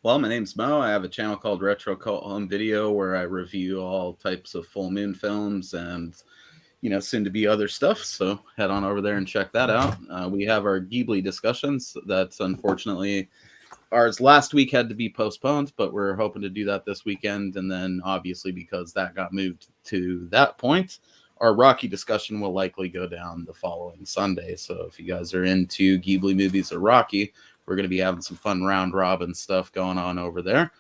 Well, my name's Mo. I have a channel called Retro Cult Home Video where I review all types of full moon films and, soon to be other stuff. So head on over there and check that out. We have our Ghibli discussions. That's unfortunately ours last week had to be postponed, but we're hoping to do that this weekend. And then obviously because that got moved to that point, our Rocky discussion will likely go down the following Sunday. So if you guys are into Ghibli movies or Rocky, we're going to be having some fun round robin stuff going on over there.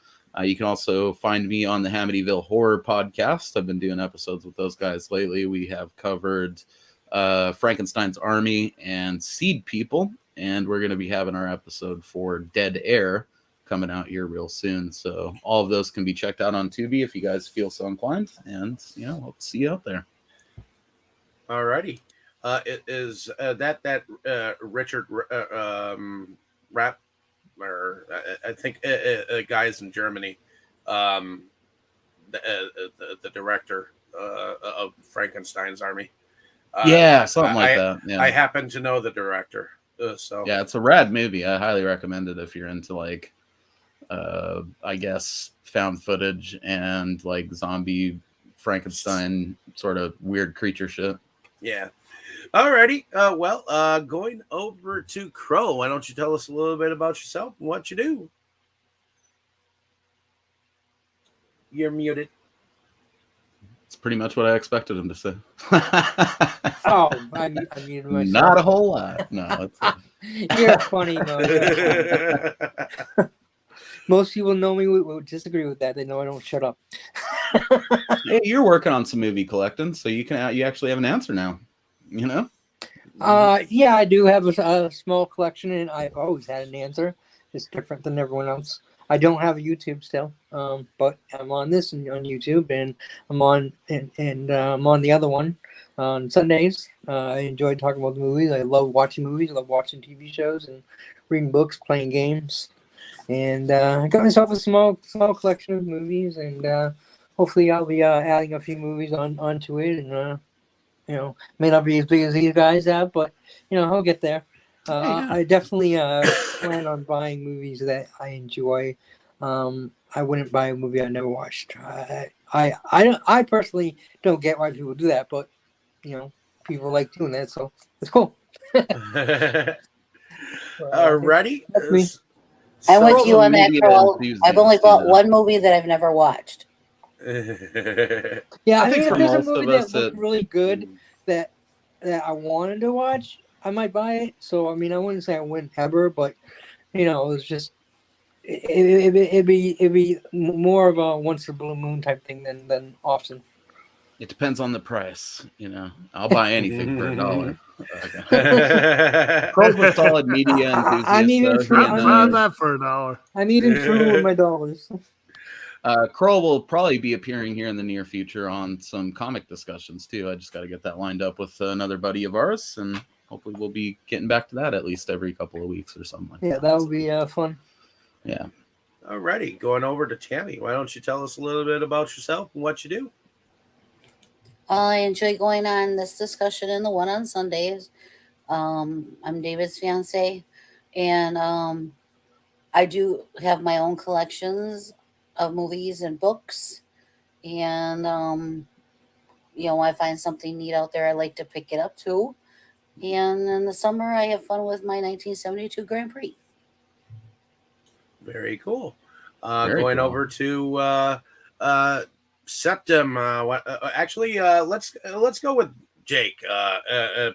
You can also find me on the Amityville Horror Podcast. I've been doing episodes with those guys lately. We have covered Frankenstein's Army and Seed People, and we're going to be having our episode for Dead Air coming out here real soon. So all of those can be checked out on Tubi if you guys feel so inclined, and hope to see you out there. Alrighty. It is that Richard Rap, or I think guys in Germany, the director of Frankenstein's Army. Something like that. Yeah. I happen to know the director, so yeah, it's a rad movie. I highly recommend it if you're into I guess found footage and like zombie Frankenstein sort of weird creature shit. Yeah. Alrighty. Going over to Crow. Why don't you tell us a little bit about yourself and what you do? You're muted. It's pretty much what I expected him to say. Oh, I muted myself. Not a whole lot. No, it's You're funny, though. Most people know me would disagree with that. They know I don't shut up. Hey, you're working on some movie collecting, so you actually have an answer now. You know? Yeah, I do have a small collection, and I've always had an answer. It's different than everyone else. I don't have a YouTube still, but I'm on this on YouTube, and I'm on I'm on the other one on Sundays. I enjoy talking about the movies. I love watching movies. I love watching TV shows and reading books, playing games, and I got myself a small collection of movies, and hopefully I'll be adding a few movies onto it, and may not be as big as these guys have, but I'll get there. I definitely plan on buying movies that I enjoy. I wouldn't buy a movie I never watched. I personally don't get why people do that, but people like doing that, so it's cool. Alrighty. That's me. I'm with you on that, media Carl. enthusiast, I've only you bought know. one movie that I've never watched. Yeah, I think if for there's a most movie of that us looked really good that I wanted to watch, I might buy it. So I wouldn't say I wouldn't ever, but it's just it'd be more of a once in a blue moon type thing than often. It depends on the price. I'll buy anything for $1. Crow's a solid media enthusiast. I'm even though. true. He I'd knows. buy that for $1. I'm eating true with my dollars. Kroll will probably be appearing here in the near future on some comic discussions too. I just got to get that lined up with another buddy of ours, and hopefully we'll be getting back to that at least every couple of weeks or something like that. Yeah, that would be fun. Yeah. Alrighty, going over to Tammy. Why don't you tell us a little bit about yourself and what you do? I enjoy going on this discussion and the one on Sundays. I'm David's fiance, And I do have my own collections of movies and books. And, I find something neat out there, I like to pick it up too. And in the summer, I have fun with my 1972 Grand Prix. Very cool. Very Going cool. over to Septum. Let's go with Jake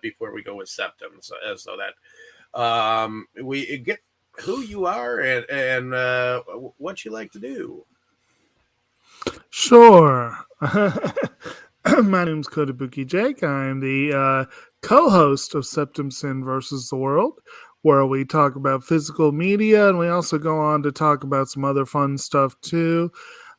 before we go with Septum, so that we get who you are and what you like to do. Sure. My name's Kotobukijake. I am the co-host of SeptumSin versus the World, where we talk about physical media, and we also go on to talk about some other fun stuff too.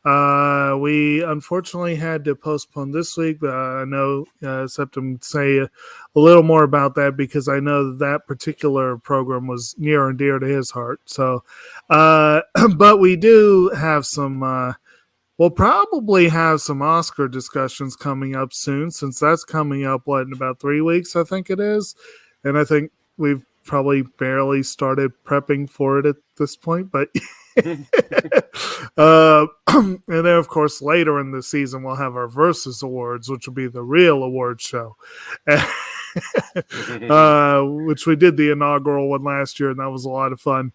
We unfortunately had to postpone this week, but I know Septum would say a little more about that because I know that particular program was near and dear to his heart. So, but we do have some. We'll probably have some Oscar discussions coming up soon, since that's coming up, in about 3 weeks, I think it is. And I think we've probably barely started prepping for it at this point. But and then, of course, later in the season, we'll have our Versus Awards, which will be the real award show. Which we did the inaugural one last year, and that was a lot of fun.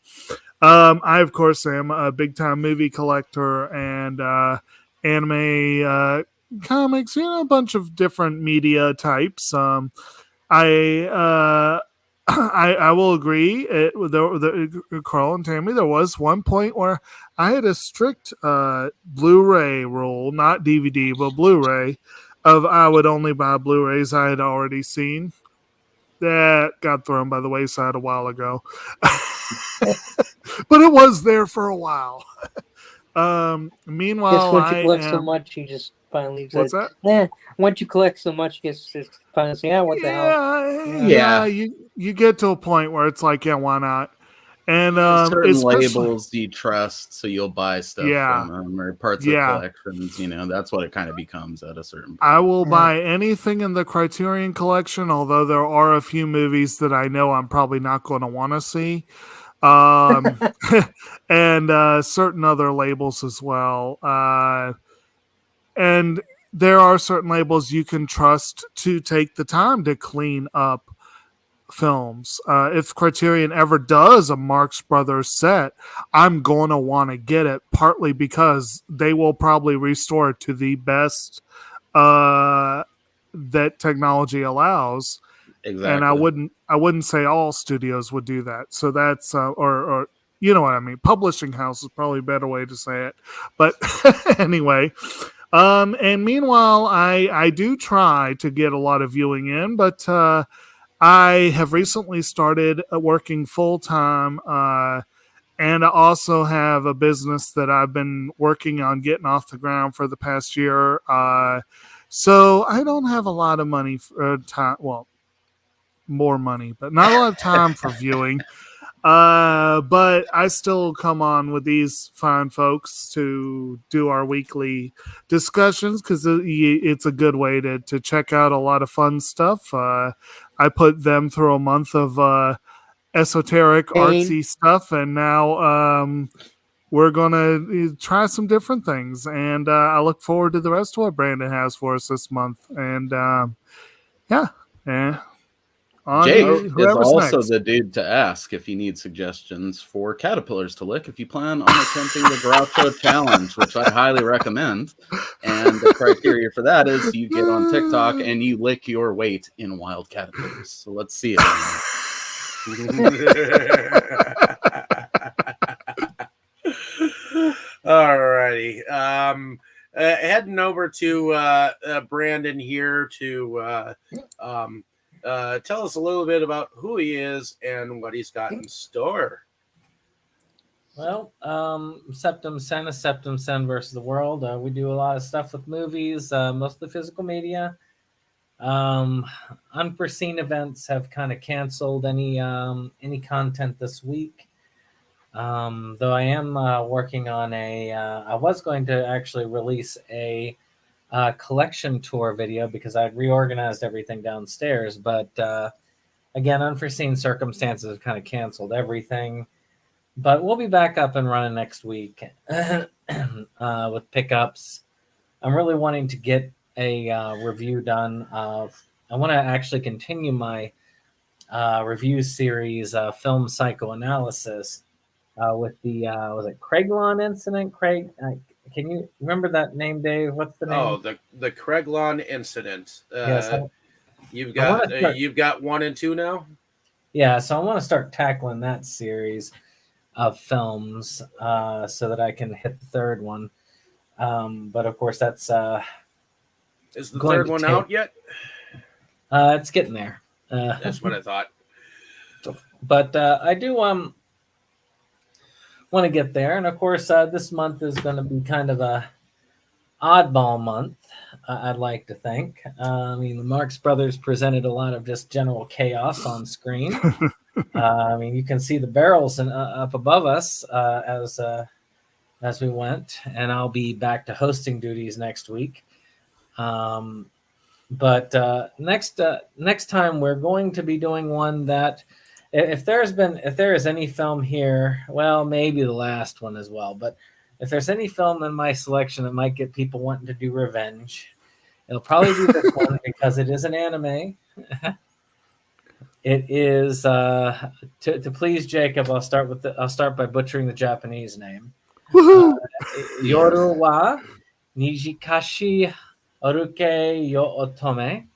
I, of course, am a big-time movie collector and anime comics, a bunch of different media types. I will agree, Carl and Tammy, there was one point where I had a strict Blu-ray rule, not DVD, but Blu-ray, of I would only buy Blu-rays I had already seen. That got thrown by the wayside a while ago. But it was there for a while. Meanwhile, once you collect so much, you just finally what's that? Once you collect so much, you just finally say, what the hell? Yeah, you get to a point where it's like, why not? And certain labels you trust, so you'll buy stuff from them, or parts of collections. That's what it kind of becomes at a certain point. I will buy anything in the Criterion collection, although there are a few movies that I know I'm probably not going to want to see. And certain other labels as well. And there are certain labels you can trust to take the time to clean up films. If Criterion ever does a Marx Brothers set, I'm going to want to get it, partly because they will probably restore it to the best that technology allows. Exactly. And I wouldn't say all studios would do that. So that's or you know what I mean. Publishing house is probably a better way to say it. But anyway, and meanwhile, I do try to get a lot of viewing in, but I have recently started working full time, and I also have a business that I've been working on getting off the ground for the past year. So I don't have a lot of money for time. Well, more money, but not a lot of time for viewing. But I still come on with these fine folks to do our weekly discussions because it's a good way to check out a lot of fun stuff. I put them through a month of esoteric, artsy stuff, and now we're going to try some different things. And I look forward to the rest of what Brandon has for us this month. And Jake is also next. the dude to ask if you need suggestions for caterpillars to lick if you plan on attempting the Groucho Challenge, which I highly recommend. And the criteria for that is you get on TikTok and you lick your weight in wild caterpillars. So let's see it. Alrighty. Heading over to Brandon here to tell us a little bit about who he is and what he's got in store. Well, SeptumSin is SeptumSin versus the World. We do a lot of stuff with movies, mostly physical media. Unforeseen events have kind of canceled any content this week. Though I am working on I was going to actually release a collection tour video because I'd reorganized everything downstairs, but I again, unforeseen circumstances have kind of canceled everything. But we'll be back up and running next week with pickups. I'm really wanting to get a review done. I want to actually continue my review series, film psychoanalysis, with the was it Craiglon incident? Craig, can you remember that name, Dave? What's the name? Oh, the Craiglon incident. Yes, you've got 1 and 2 now. Yeah, so I want to start tackling that series of films so that I can hit the third one. But of course, that's is the third one out yet? It's getting there. That's what I thought. But I do want to get there, and of course, this month is going to be kind of a oddball month. I'd like to think. I mean, the Marx Brothers presented a lot of just general chaos on screen. I mean, you can see the barrels up above us as we went, and I'll be back to hosting duties next week. But next time we're going to be doing one that, if there is any film here, well, maybe the last one as well, but if there's any film in my selection that might get people wanting to do revenge, it'll probably be this one because it is an anime. It is to please Jacob. I'll start by butchering the Japanese name. Yoru wa Nijikashi Oruke yo Otome.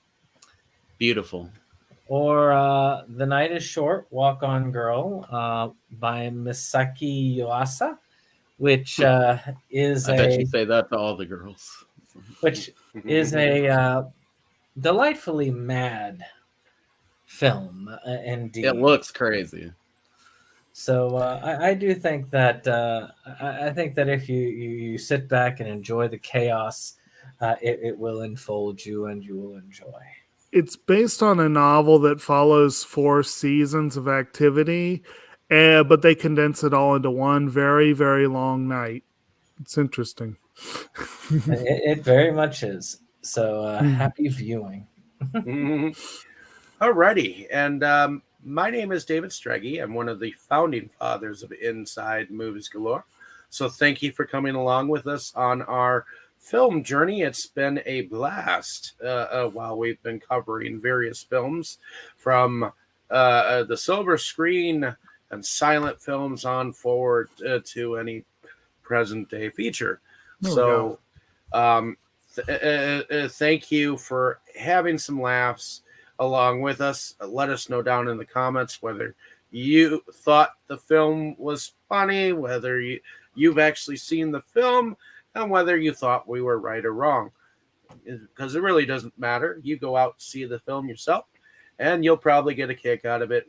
Beautiful. Or The Night is Short, Walk On Girl, by Misaki Yuasa, which is I bet you say that to all the girls. Which is a delightfully mad film, indeed. It looks crazy. So I do think that I think that if you sit back and enjoy the chaos, it will enfold you and you will enjoy. It's based on a novel that follows 4 seasons of activity, but they condense it all into one very, very long night. It's interesting. It very much is. So happy viewing. Alrighty, and my name is David Streggy. I'm one of the founding fathers of Inside Movies Galore. So thank you for coming along with us on our film journey. It's been a blast while we've been covering various films, from the silver screen and silent films on forward to any present day feature. Thank you for having some laughs along with us. Let us know down in the comments whether you thought the film was funny, whether you've actually seen the film, and whether you thought we were right or wrong. Because it really doesn't matter. You go out and see the film yourself, and you'll probably get a kick out of it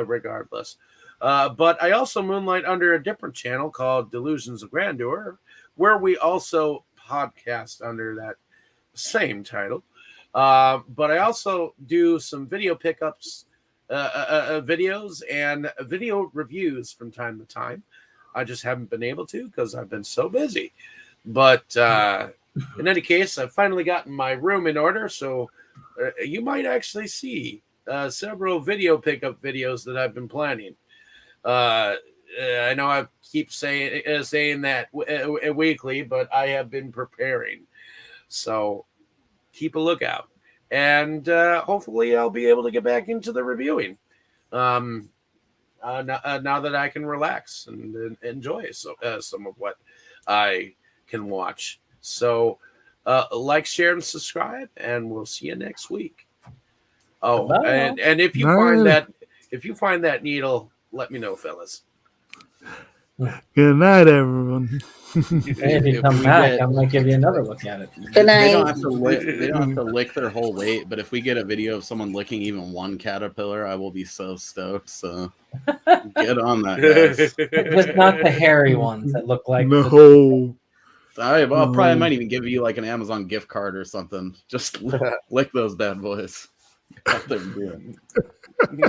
regardless. But I also moonlight under a different channel called Delusions of Grandeur, where we also podcast under that same title. But I also do some video pickups, videos, and video reviews from time to time. I just haven't been able to because I've been so busy. But in any case, I've finally gotten my room in order, so you might actually see several video pickup videos that I've been planning. I know I keep saying that weekly, but I have been preparing. So keep a lookout. And hopefully I'll be able to get back into the reviewing now that I can relax and enjoy some of what I can watch. So like, share, and subscribe, and we'll see you next week. Oh, and if you find that needle, let me know, fellas. Good night, everyone. Hey, if you come back, I might give you another look at it. Good night. They don't have to lick their whole weight, but if we get a video of someone licking even one caterpillar, I will be so stoked. So get on that, guys. Just not the hairy ones that look like No. I might even give you like an Amazon gift card or something. Just lick those bad boys. Out there and do it.